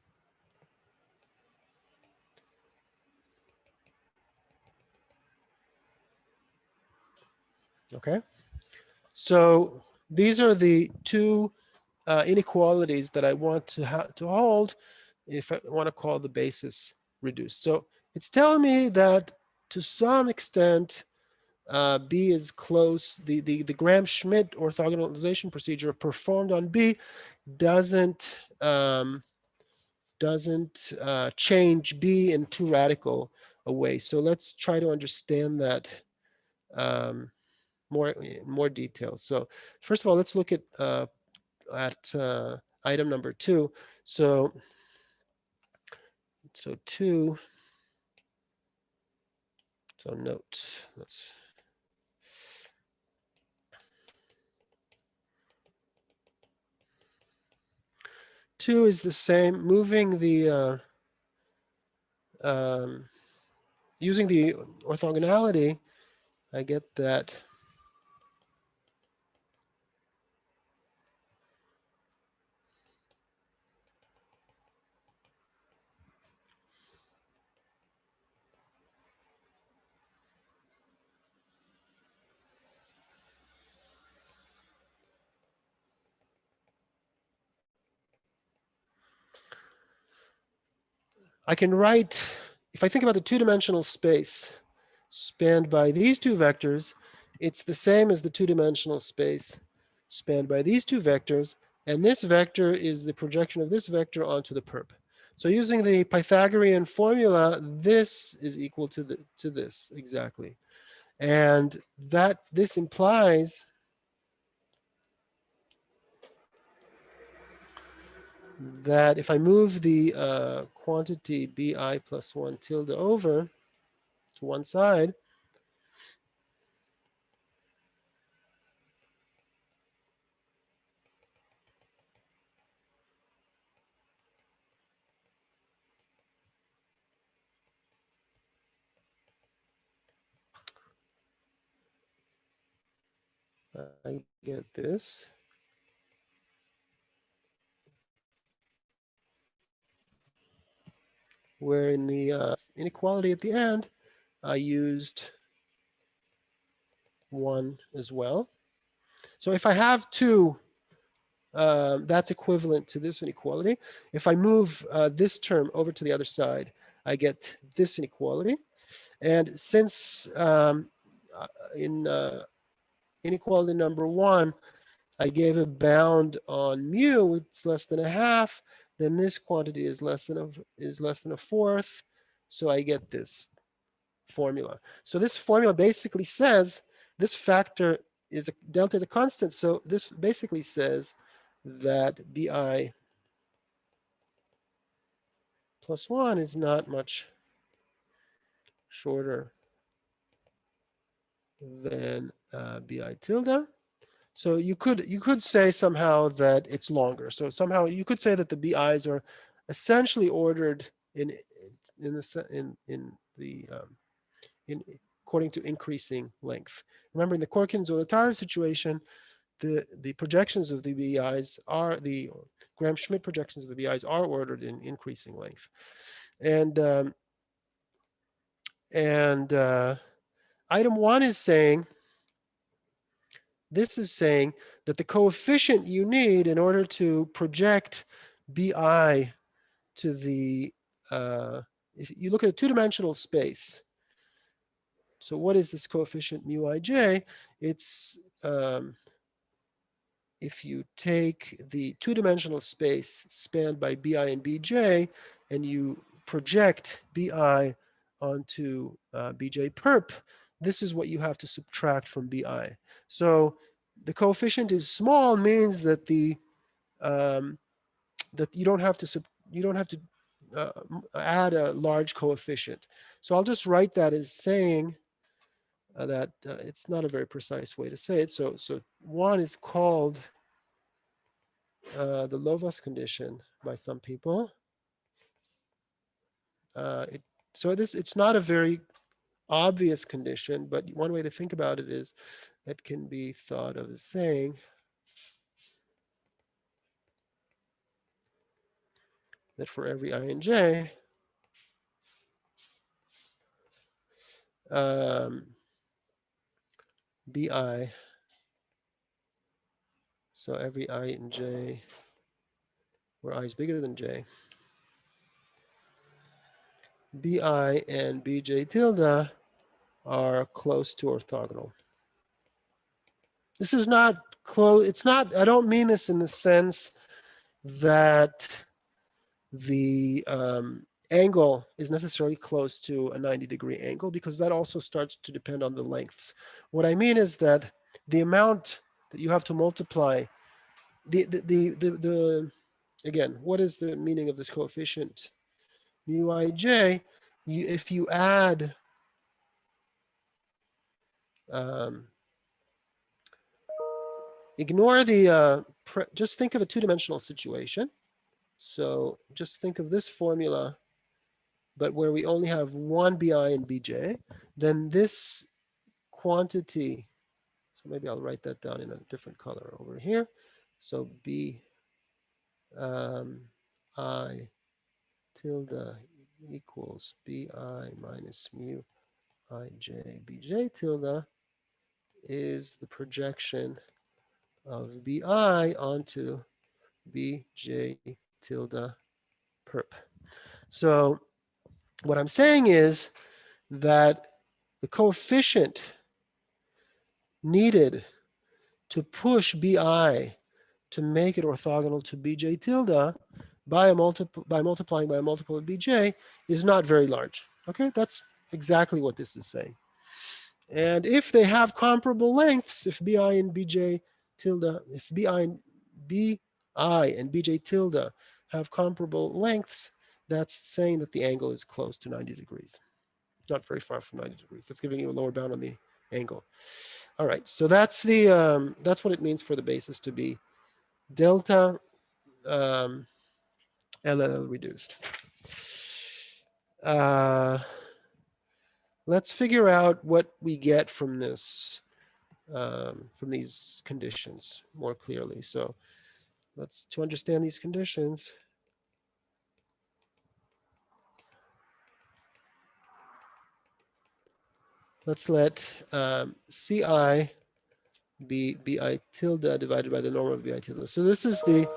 Okay, so these are the two inequalities that I want to hold if I want to call the basis reduced. So it's telling me that to some extent B is close. The Gram-Schmidt orthogonalization procedure performed on B doesn't change B in too radical a way. So let's try to understand that more detail. So first of all, let's look at item number 2. So 2. So note. Let's. 2 is the same. Moving the using the orthogonality, I get that I can write, if I think about the two-dimensional space spanned by these two vectors, it's the same as the two-dimensional space spanned by these two vectors, and this vector is the projection of this vector onto the perp. So using the Pythagorean formula, this is equal to this exactly. And this implies that if I move the quantity bi plus 1 tilde over to one side, I get this. Where in the inequality at the end, I used 1 as well. So if I have 2, that's equivalent to this inequality. If I move this term over to the other side, I get this inequality. And since in inequality number 1, I gave a bound on mu, it's less than a half, then this quantity is less than a fourth. So I get this formula. So this formula basically says this factor is delta is a constant. So this basically says that bi plus 1 is not much shorter than bi tilde. So you could say somehow that it's longer. So somehow you could say that the bi's are essentially ordered according to increasing length. Remember, in the Korkin-Zolotarev situation, the projections of the bi's are the Gram-Schmidt projections of the bi's are ordered in increasing length, and item 1 is saying. This is saying that the coefficient you need in order to project bi to the, if you look at a two-dimensional space, so what is this coefficient mu ij? It's, if you take the two-dimensional space spanned by bi and bj, and you project bi onto bj perp, this is what you have to subtract from bi. So the coefficient is small means that that you don't have to add a large coefficient. So I'll just write that as saying that it's not a very precise way to say it. So 1 is called the Lovász condition by some people. So it's not a very obvious condition, but one way to think about it is it can be thought of as saying that for every I and j, bi, so every I and j where I is bigger than j, bi and bj tilde are close to orthogonal. This is not close, it's not, I don't mean this in the sense that the angle is necessarily close to a 90-degree angle, because that also starts to depend on the lengths. What I mean is that the amount that you have to multiply, again, what is the meaning of this coefficient? Mu ij, if you add ignore the, just think of a two-dimensional situation. So just think of this formula, but where we only have one bi and bj, then this quantity, so maybe I'll write that down in a different color over here. So b I tilde equals bi minus mu ij bj tilde is the projection of bi onto bj tilde perp. So what I'm saying is that the coefficient needed to push bi to make it orthogonal to bj tilde by multiplying by a multiple of bj is not very large. Okay, that's exactly what this is saying. And if they have comparable lengths, if bi and bj tilde, if bi and bj tilde have comparable lengths, that's saying that the angle is close to 90 degrees. Not very far from 90 degrees. That's giving you a lower bound on the angle. All right, so that's the that's what it means for the basis to be delta LL reduced. Let's figure out what we get from this, from these conditions more clearly. So to understand these conditions, let's let Ci be bi tilde divided by the norm of bi tilde. So this is the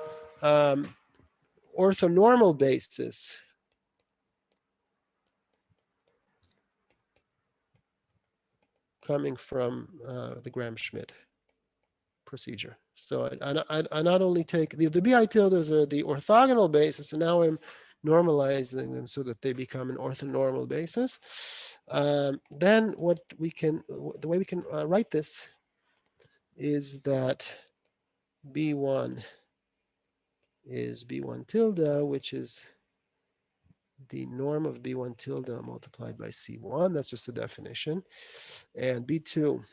orthonormal basis coming from the Gram-Schmidt procedure. So I not only take the bi tildes are the orthogonal basis, and now I'm normalizing them so that they become an orthonormal basis. Then the way we can write this is that b1 is b1 tilde, which is the norm of b1 tilde multiplied by c1. That's just a definition. And b2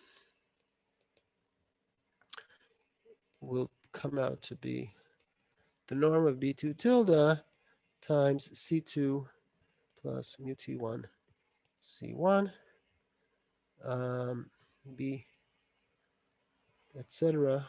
will come out to be the norm of b2 tilde times c2 plus mu t1 c1 b, etc.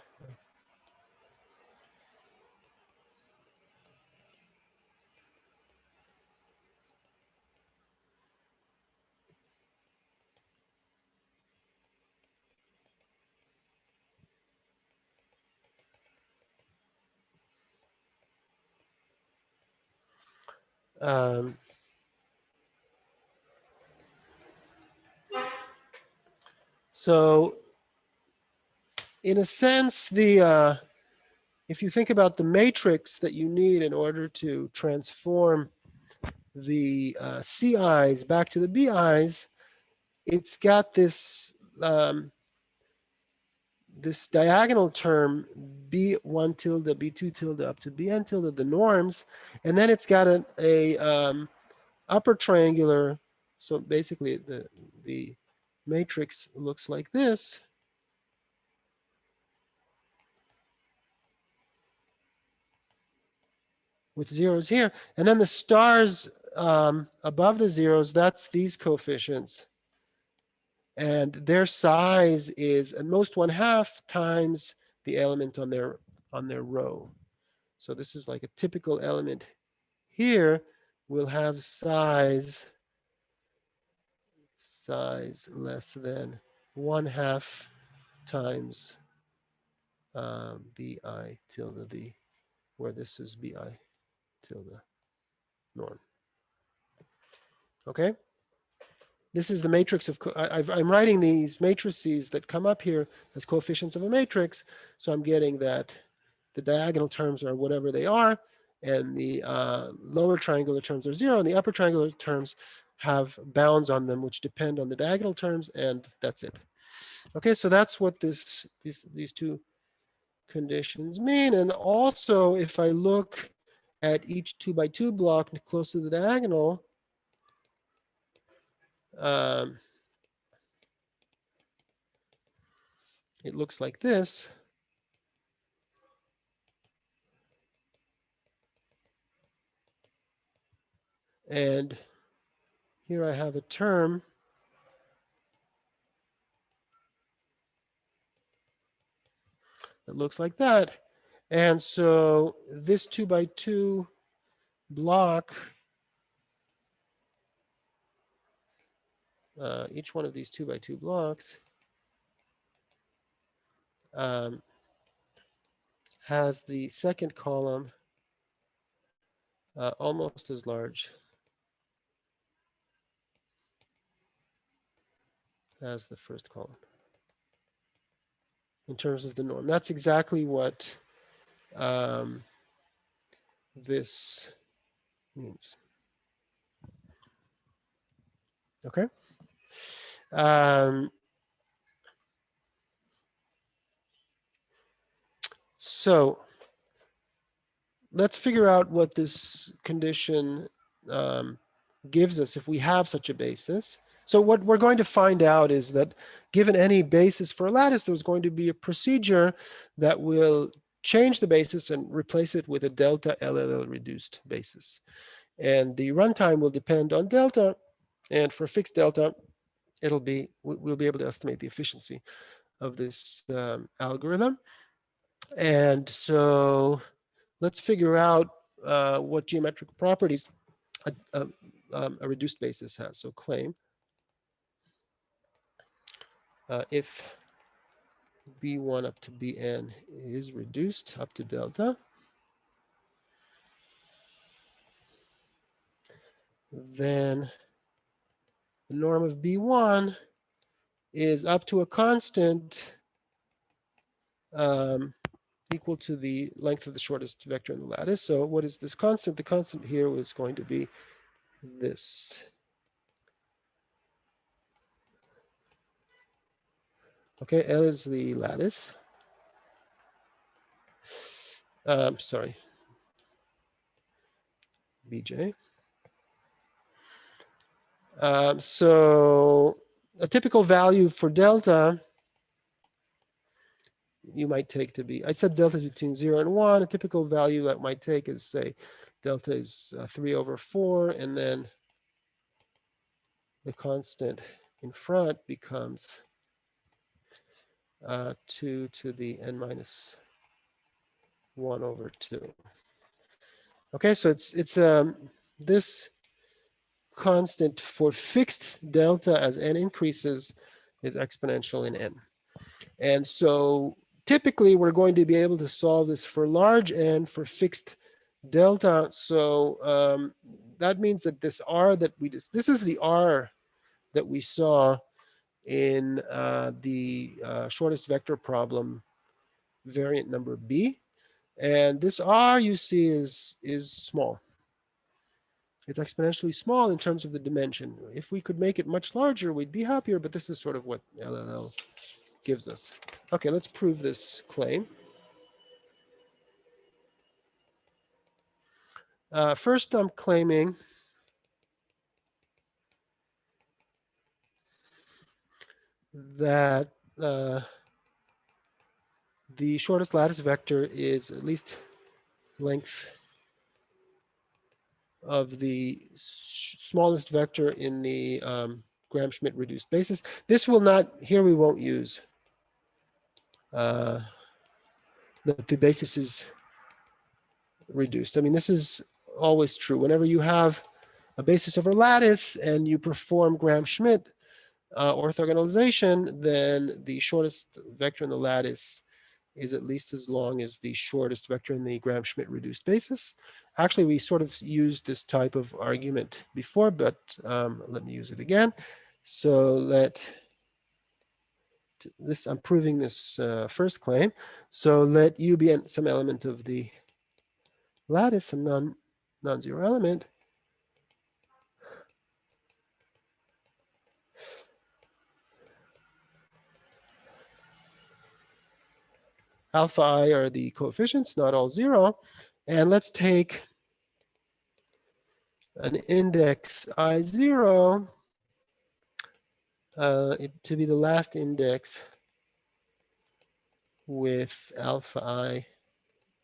So in a sense, if you think about the matrix that you need in order to transform the CIs back to the BIs, it's got this this diagonal term b1 tilde, b2 tilde up to bn tilde, the norms, and then it's got a upper triangular. So basically, the matrix looks like this. With zeros here, and then the stars above the zeros, that's these coefficients. And their size is at most 1/2 times the element on their row. So this is like a typical element here will have size less than 1/2 times bi tilde d, where this is bi tilde norm. Okay? This is the matrix of, I'm writing these matrices that come up here as coefficients of a matrix. So I'm getting that the diagonal terms are whatever they are, and the lower triangular terms are 0, and the upper triangular terms have bounds on them which depend on the diagonal terms, and that's it. Okay, so that's what these two conditions mean. And also, if I look at each 2x2 block close to the diagonal, it looks like this. And here I have a term that looks like that. And so this 2x2 block, each one of these 2x2 blocks has the second column almost as large as the first column in terms of the norm. That's exactly what this means. Okay. So let's figure out what this condition gives us if we have such a basis. So what we're going to find out is that given any basis for a lattice, there's going to be a procedure that will change the basis and replace it with a delta LLL reduced basis. And the runtime will depend on delta. And for fixed delta, we'll be able to estimate the efficiency of this algorithm. And so let's figure out what geometric properties a reduced basis has. So claim if B1 up to Bn is reduced up to delta, then the norm of B1 is up to a constant equal to the length of the shortest vector in the lattice. So what is this constant? The constant here was going to be this. Okay, L is the lattice. Sorry, Bj. So a typical value for delta you might take to be, I said delta is between 0 and 1. A typical value that might take is, say, delta is 3/4, and then the constant in front becomes 2 to the n minus 1/2. Okay, so it's this constant for fixed delta as n increases is exponential in n. And so typically we're going to be able to solve this for large n for fixed delta. So that means that this r that this is the r that we saw in the shortest vector problem variant number B. And this r you see is small. It's exponentially small in terms of the dimension. If we could make it much larger, we'd be happier, but this is sort of what LLL gives us. Okay, let's prove this claim. First, I'm claiming that the shortest lattice vector is at least length of the smallest vector in the Gram-Schmidt reduced basis. This will not, here we won't use that the basis is reduced. I mean, this is always true. Whenever you have a basis over lattice and you perform Gram-Schmidt orthogonalization, then the shortest vector in the lattice is at least as long as the shortest vector in the Gram-Schmidt reduced basis. Actually, we sort of used this type of argument before, but let me use it again. So I'm proving this first claim. So let U be some element of the lattice, some non-zero element. Alpha I are the coefficients, not all zero. And let's take an index I0 to be the last index with alpha I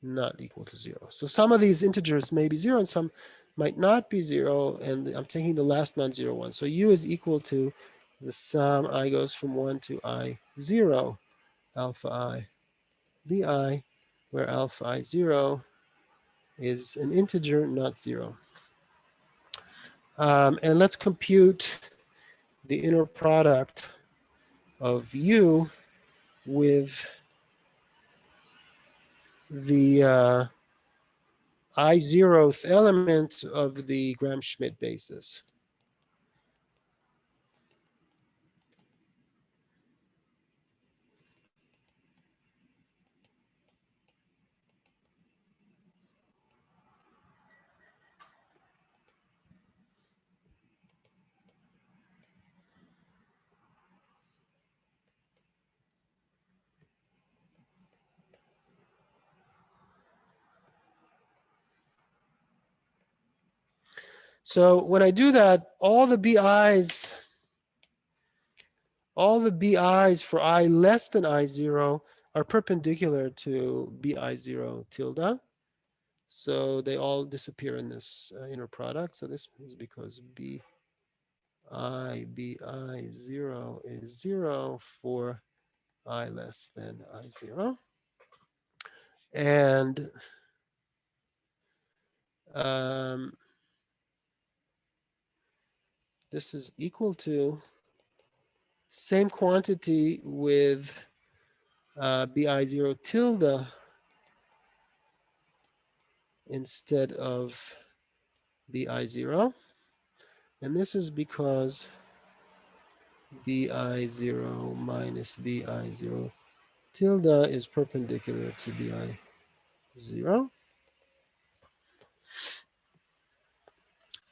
not equal to 0. So some of these integers may be 0 and some might not be 0. And I'm taking the last non-zero one. So U is equal to the sum I goes from 1 to I0 alpha I bi, where alpha I0 is an integer, not 0. And let's compute the inner product of U with the I0th element of the Gram-Schmidt basis. So when I do that, all the BIs for I less than I0 are perpendicular to BI0 tilde. So they all disappear in this inner product. So this is because BI0 is 0 for I less than I0. And this is equal to same quantity with BI0 tilde instead of BI0. And this is because BI0 minus BI0 tilde is perpendicular to BI0.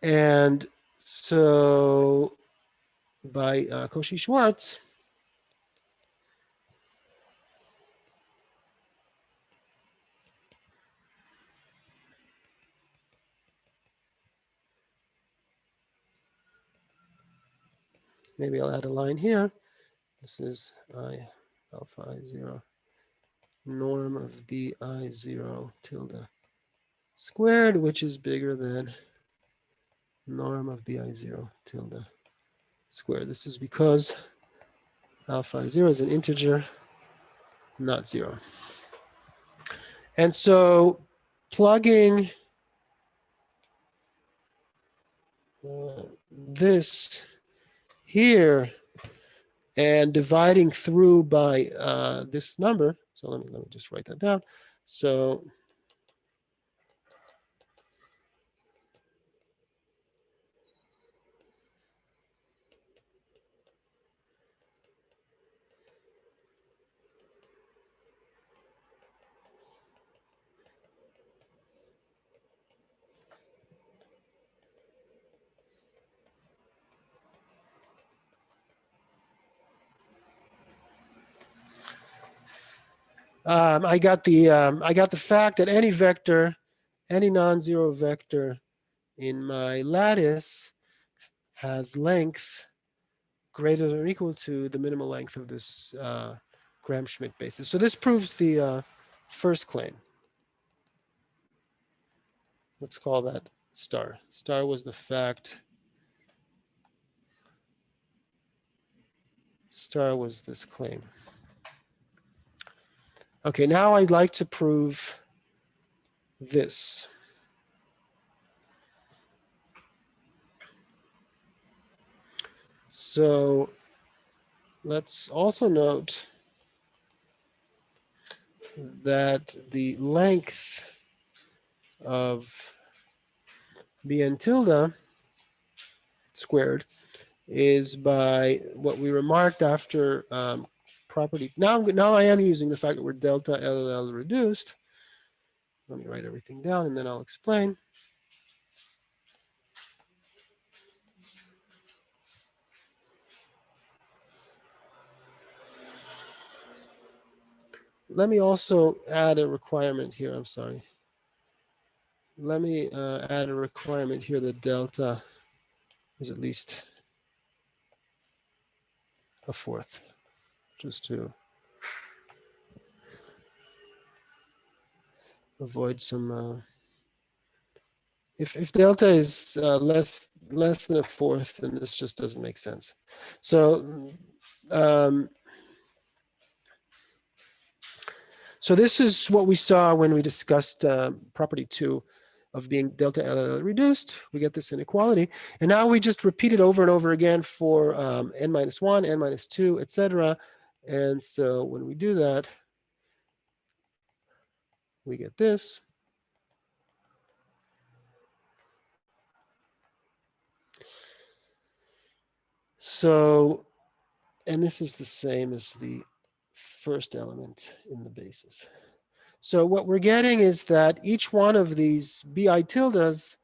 And so by Cauchy-Schwarz, maybe I'll add a line here. This is alpha I0 norm of BI0 tilde squared, which is bigger than norm of BI0 tilde squared. This is because alpha I0 is an integer, not 0. And so plugging this here and dividing through by this number. So let me just write that down. So I got the fact that any vector, any non-zero vector in my lattice has length greater than or equal to the minimal length of this Gram-Schmidt basis. So this proves the first claim. Let's call that star. Star was the fact. Star was this claim. Okay, now I'd like to prove this. So let's also note that the length of Bn tilde squared is by what we remarked after property. Now I am using the fact that we're delta LLL reduced. Let me write everything down and then I'll explain. Let me also add a requirement here. I'm sorry. Let me add a requirement here that delta is at least a fourth, just to avoid some. If delta is less than a fourth, then this just doesn't make sense. So so this is what we saw when we discussed property 2 of being delta LL reduced. We get this inequality. And now we just repeat it over and over again for n minus 1, n minus 2, etc. And so when we do that, we get this. So, and this is the same as the first element in the basis. So what we're getting is that each one of these bi tildes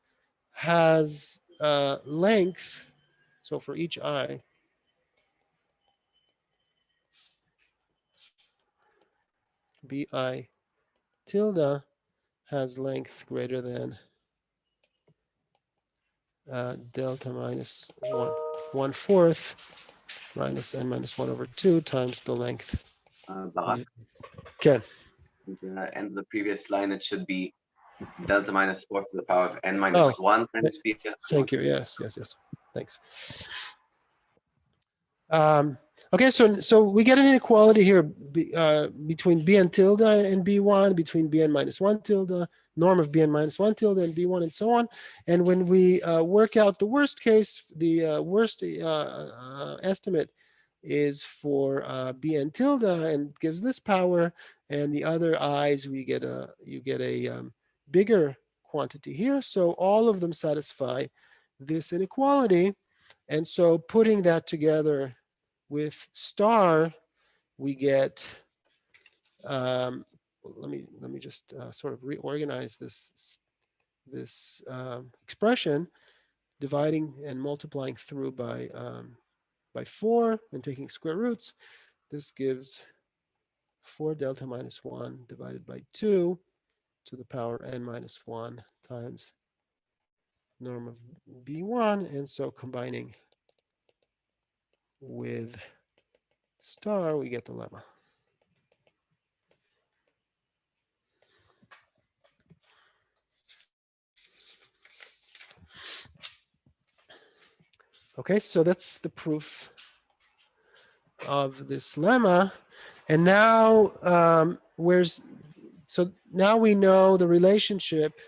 has length. So for each I, bi tilde has length greater than delta minus 1/4 minus n minus 1 over 2 times the length. Barak, Okay. and the previous line, it should be delta minus 4 to the power of n minus 1 times b. Thank you. Yes. Thanks. Okay, so we get an inequality here between bn tilde and b1, between bn minus 1 tilde, norm of bn minus 1 tilde and b1, and so on. And when we work out the worst case, the worst estimate is for bn tilde and gives this power, and the other i's you get a bigger quantity here. So all of them satisfy this inequality. And so putting that together with star, we get, let me just sort of reorganize this expression, dividing and multiplying through by 4 and taking square roots. This gives 4 delta minus 1 divided by 2 to the power n minus 1 times norm of b1. And so combining with star, we get the lemma. Okay, so that's the proof of this lemma. And now so now we know the relationship.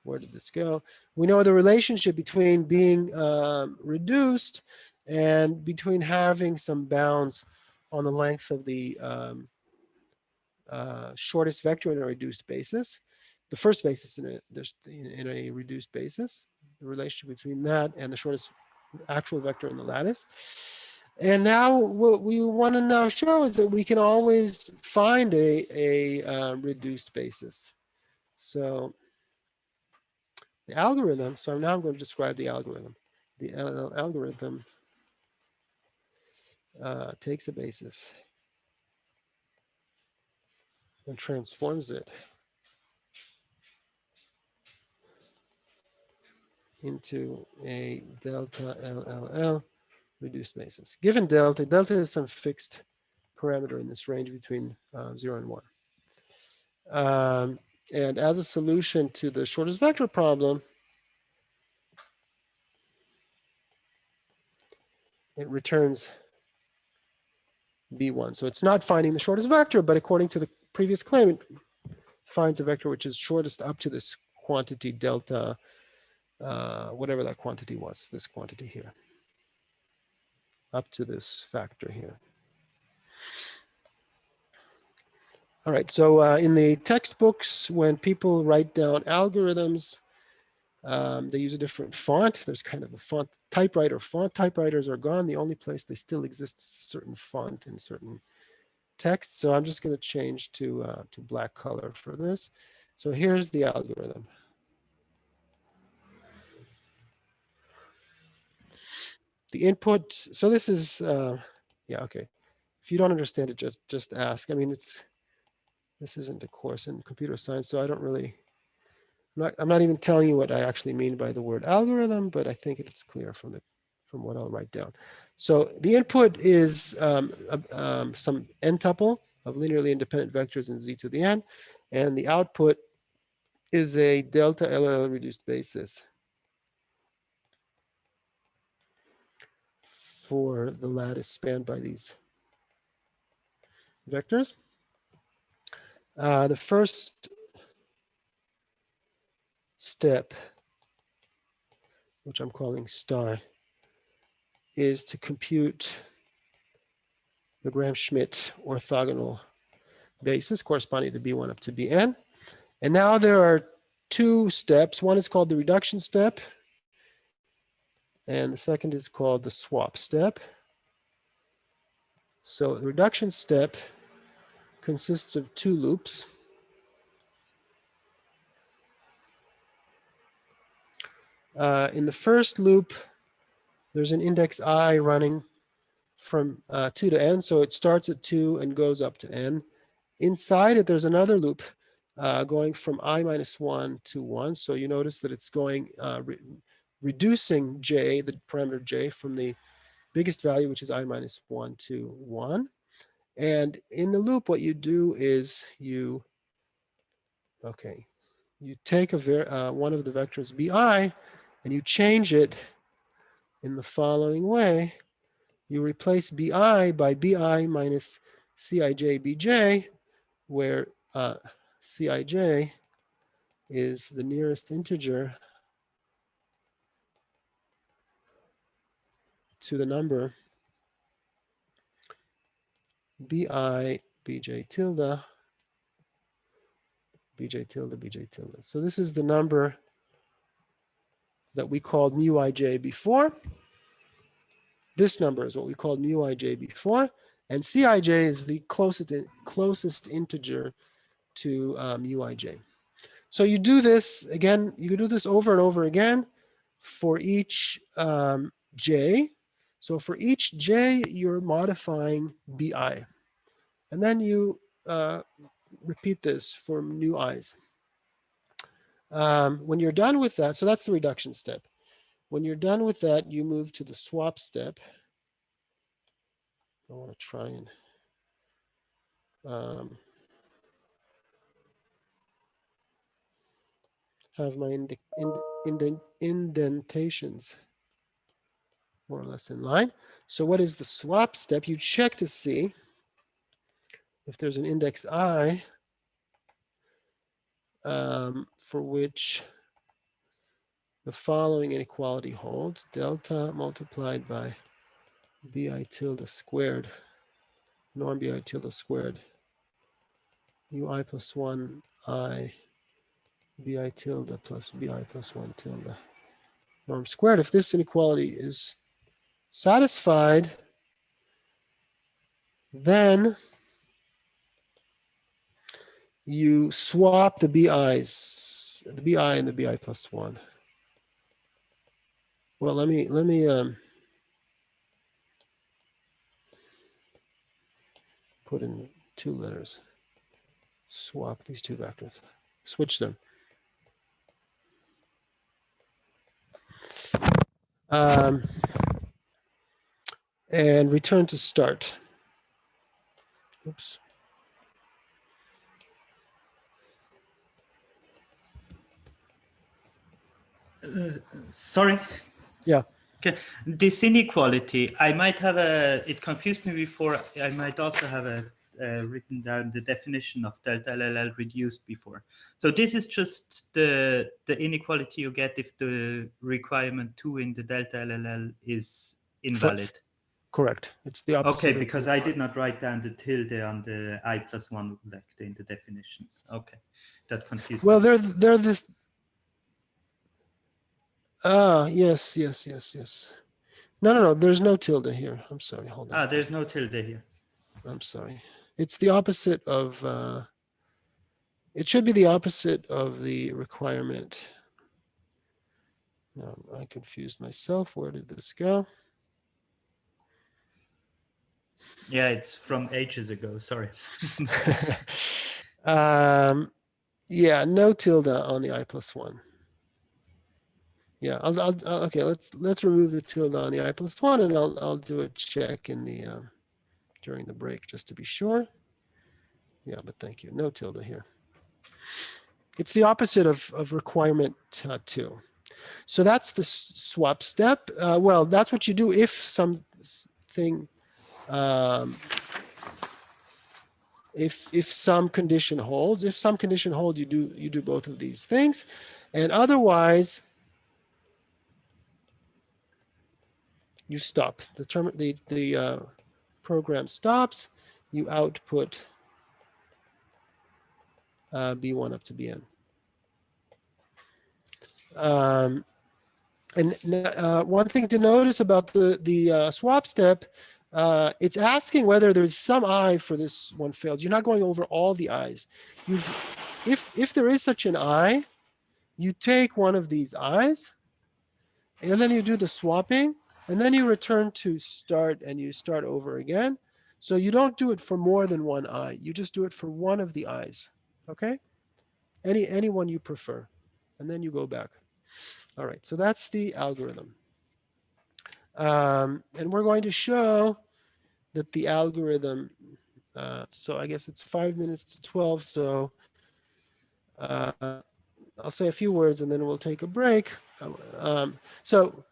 Where did this go? We know the relationship between being reduced and between having some bounds on the length of the shortest vector in a reduced basis. The first basis in a reduced basis, the relationship between that and the shortest actual vector in the lattice. And now what we want to now show is that we can always find a reduced basis. So the algorithm, so now I'm going to describe the algorithm. The algorithm takes a basis and transforms it into a delta LLL reduced basis. Given delta is some fixed parameter in this range between 0 and 1. And as a solution to the shortest vector problem, it returns B1. So it's not finding the shortest vector, but according to the previous claim, it finds a vector which is shortest up to this quantity delta, whatever that quantity was, this quantity here, up to this factor here. All right, so in the textbooks, when people write down algorithms, they use a different font. There's kind of a font typewriter. Font typewriters are gone. The only place they still exist is a certain font in certain texts. So I'm just going to change to black color for this. So here's the algorithm. The input. So this is, yeah, okay. If you don't understand it, just ask. I mean, this isn't a course in computer science, so I don't really. I'm not even telling you what I actually mean by the word algorithm, but I think it's clear from what I'll write down. So the input is some n tuple of linearly independent vectors in z to the n, and the output is a delta LL reduced basis for the lattice spanned by these vectors. The first step, which I'm calling star, is to compute the Gram-Schmidt orthogonal basis corresponding to B1 up to Bn. And now there are two steps. One is called the reduction step, and the second is called the swap step. So the reduction step consists of two loops. In the first loop, there's an index I running from 2 to n, so it starts at 2 and goes up to n. Inside it, there's another loop going from I minus 1 to 1. So you notice that it's going reducing j, the parameter j, from the biggest value, which is I minus 1 to 1. And in the loop, what you do is you take one of the vectors bi, and you change it in the following way. You replace bi by bi minus Cij bj, where Cij is the nearest integer to the number bi bj tilde, bj tilde, bj tilde. So this is the number that we called mu ij before. This number is what we called mu ij before, and Cij is the closest integer to mu ij. So you do this again, you do this over and over again for each j. So for each j, you're modifying bi. And then you repeat this for new i's. When you're done with that, so that's the reduction step. When you're done with that, you move to the swap step. I want to try and have my indentations more or less in line. So what is the swap step? You check to see if there's an index I for which the following inequality holds: delta multiplied by bi tilde squared, norm bi tilde squared, ui plus 1 I bi tilde plus bi plus 1 tilde norm squared. If this inequality is satisfied, then you swap the bi's, the bi and the bi plus 1. Well, let me put in 2 letters. Swap these 2 vectors. Switch them. And return to start. Oops. Sorry. Yeah. Okay, this inequality, I might have it confused me before. I might also have written down the definition of delta LLL reduced before. So this is just the inequality you get if the requirement 2 in the delta LLL is invalid. Correct. It's the opposite. Okay, because I did not write down the tilde on the I+1 vector in the definition. Okay, that confused me. Well, they're the. Yes. No. There's no tilde here. I'm sorry. Hold on. There's no tilde here. I'm sorry. It's the opposite of. It should be the opposite of the requirement. No, I confused myself. Where did this go? Yeah, it's from ages ago. Sorry. Yeah, no tilde on the I+1. Yeah, okay. Let's remove the tilde on the I+1, and I'll do a check in the during the break just to be sure. Yeah, but thank you. No tilde here. It's the opposite of requirement 2. So that's the swap step. Well, that's what you do if something, if some condition holds. If some condition holds, you do both of these things, and otherwise, you stop. The program stops. You output B1 up to Bn. And one thing to notice about the swap step, it's asking whether there's some I for this one failed. You're not going over all the I's. If there is such an I, you take one of these I's, and then you do the swapping, and then you return to start, and you start over again. So you don't do it for more than one I. You just do it for one of the I's. Okay? Any one you prefer, and then you go back. All right, so that's the algorithm. And we're going to show that the algorithm, so I guess it's 5 minutes to 12, so I'll say a few words and then we'll take a break. So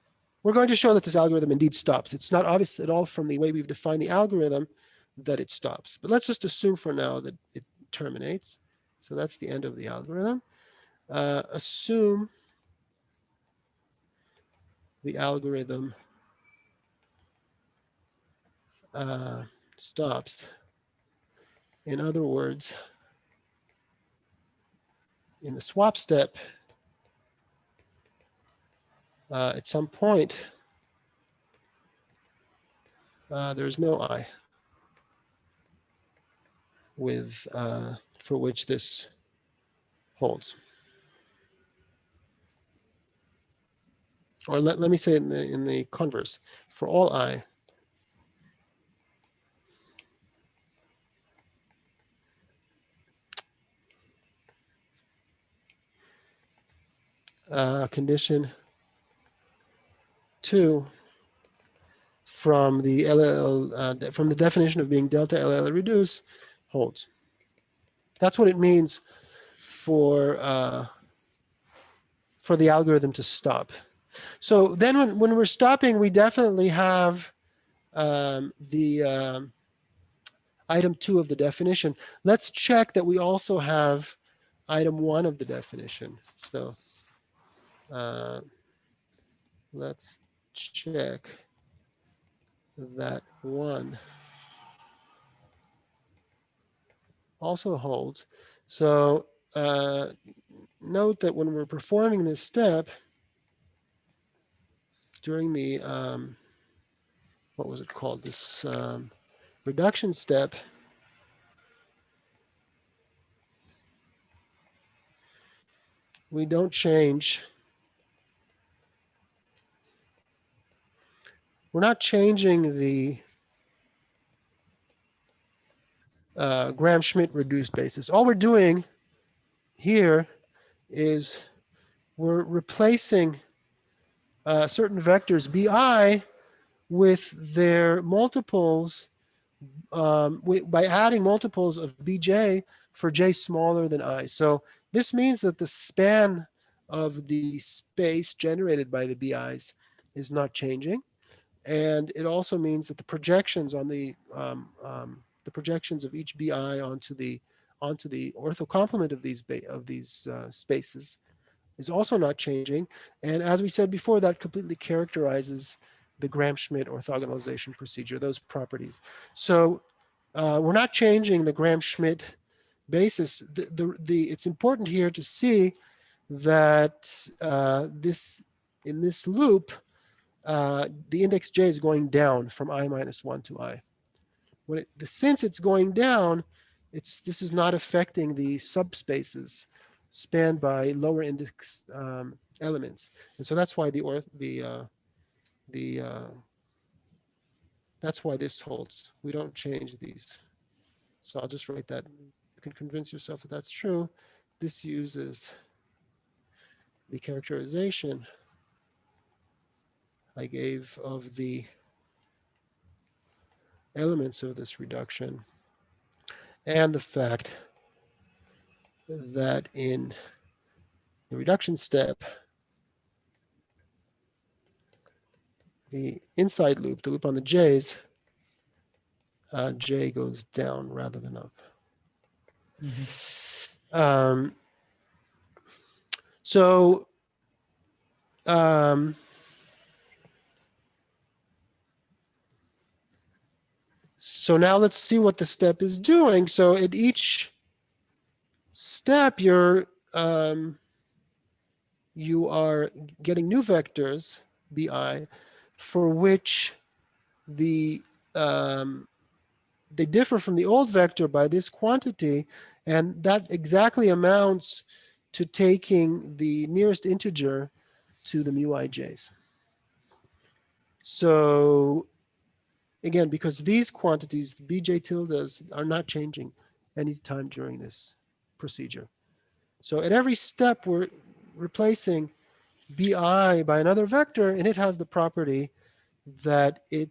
we're going to show that this algorithm indeed stops. It's not obvious at all from the way we've defined the algorithm that it stops. But let's just assume for now that it terminates. So that's the end of the algorithm. Assume the algorithm stops. In other words, in the swap step, at some point, there's no I with for which this holds. Or let me say it in the converse. For all I, condition 2 from the LL from the definition of being delta LL reduce holds. That's what it means for the algorithm to stop. So then when we're stopping, we definitely have the item 2 of the definition. Let's check that we also have item 1 of the definition. So let's check that 1 also holds. So note that when we're performing this step during the what was it called, this reduction step, we don't change. We're not changing the Gram-Schmidt reduced basis. All we're doing here is we're replacing certain vectors bi with their multiples by adding multiples of bj for j smaller than I. So this means that the span of the space generated by the bi's is not changing. And it also means that the projections on the projections of each BI onto the orthocomplement of these spaces is also not changing. And as we said before, that completely characterizes the Gram-Schmidt orthogonalization procedure, those properties. So we're not changing the Gram-Schmidt basis. It's important here to see that in this loop, the index j is going down from I minus 1 to I. Since it's going down, this is not affecting the subspaces spanned by lower index elements, and so that's why that's why this holds. We don't change these. So I'll just write that. You can convince yourself that that's true. This uses the characterization I gave of the elements of this reduction and the fact that in the reduction step, the inside loop, the loop on the j's, j goes down rather than up. Um, so so now let's see what the step is doing. So at each step, you are getting new vectors, bi, for which they differ from the old vector by this quantity, and that exactly amounts to taking the nearest integer to the mu ij's. So again, because these quantities, bj tildes, are not changing any time during this procedure. So at every step, we're replacing bi by another vector, and it has the property that I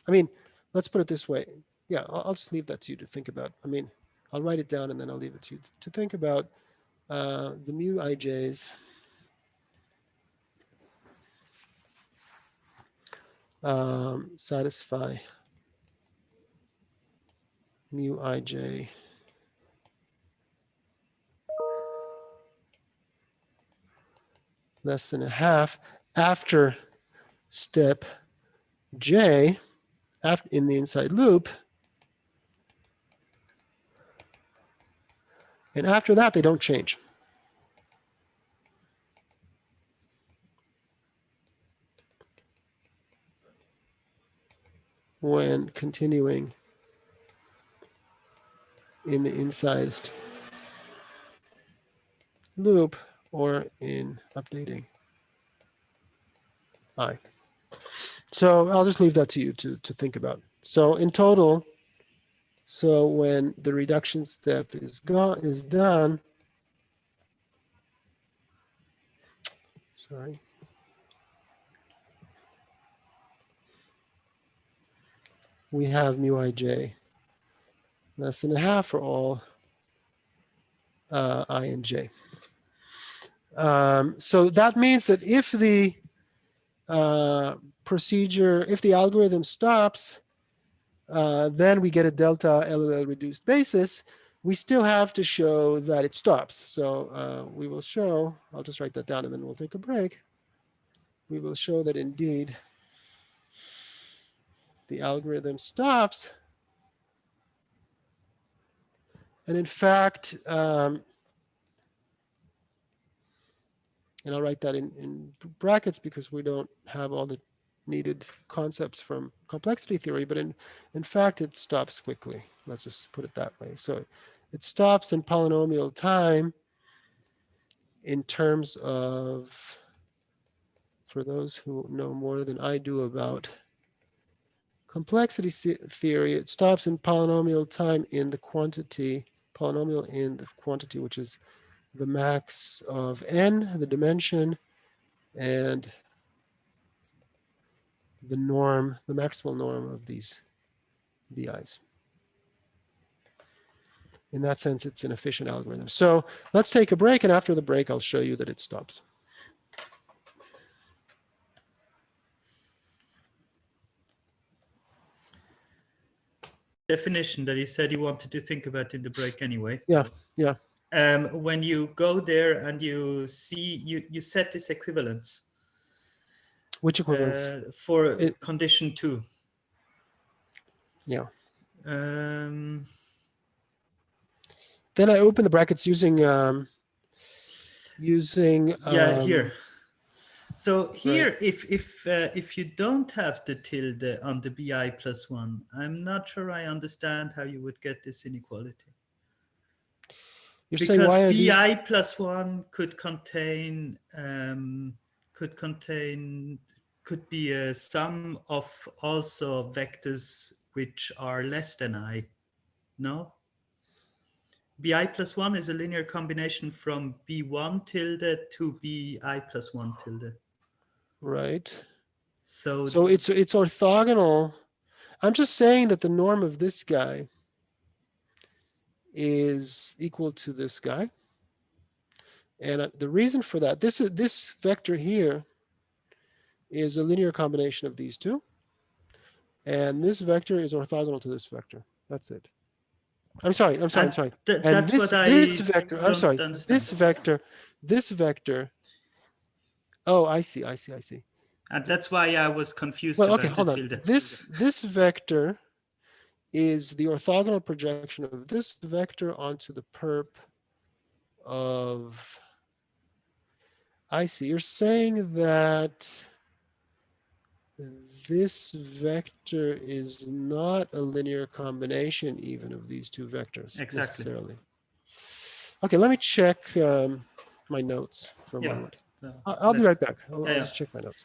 mean, let's put it this way. Yeah, I'll just leave that to you to think about. I mean, I'll write it down and then I'll leave it to you to think about the mu ij's satisfy mu ij less than a half after step j in the inside loop. And after that, they don't change. When continuing in the inside loop or in updating I. So I'll just leave that to you to think about. So in total, so when the reduction step is done, sorry. We have mu ij less than a half for all I and j. So that means that if the if the algorithm stops, then we get a delta LLL reduced basis. We still have to show that it stops. So we will show, I'll just write that down and then we'll take a break. We will show that indeed the algorithm stops. And in fact, and I'll write that in brackets because we don't have all the needed concepts from complexity theory, but in fact, it stops quickly. Let's just put it that way. So it stops in polynomial time in terms of, for those who know more than I do about complexity theory, it stops in polynomial time in the quantity, polynomial in the quantity, which is the max of n, the dimension, and the norm, the maximal norm of these BIs. In that sense, it's an efficient algorithm. So let's take a break, and after the break, I'll show you that it stops. Definition that he said he wanted to think about in the break anyway. Yeah, yeah. When you go there and you see, you set this equivalence Which equivalence? for condition 2. Yeah. Um, Then I open the brackets using here. So here, right. if you don't have the tilde on the bi plus 1, I'm not sure I understand how you would get this inequality. You're saying Because why are bi plus 1 could contain could be a sum of also vectors which are less than I. No? bi plus 1 is a linear combination from b1 tilde to bi plus 1 tilde. right? So it's orthogonal. I'm just saying that the norm of this guy is equal to this guy. And the reason for that, this vector here is a linear combination of these two. And this vector is orthogonal to this vector. That's it. I'm sorry. And that's this, what I this vector, I'm don't sorry, understand. this vector. Oh, I see. And that's why I was confused Well, about okay, the hold on. tilde. This vector is the orthogonal projection of this vector onto the perp of, I see. You're saying that this vector is not a linear combination even of these two vectors necessarily. Okay, let me check my notes for a moment. So I'll be right back. I'll yeah. just check my notes.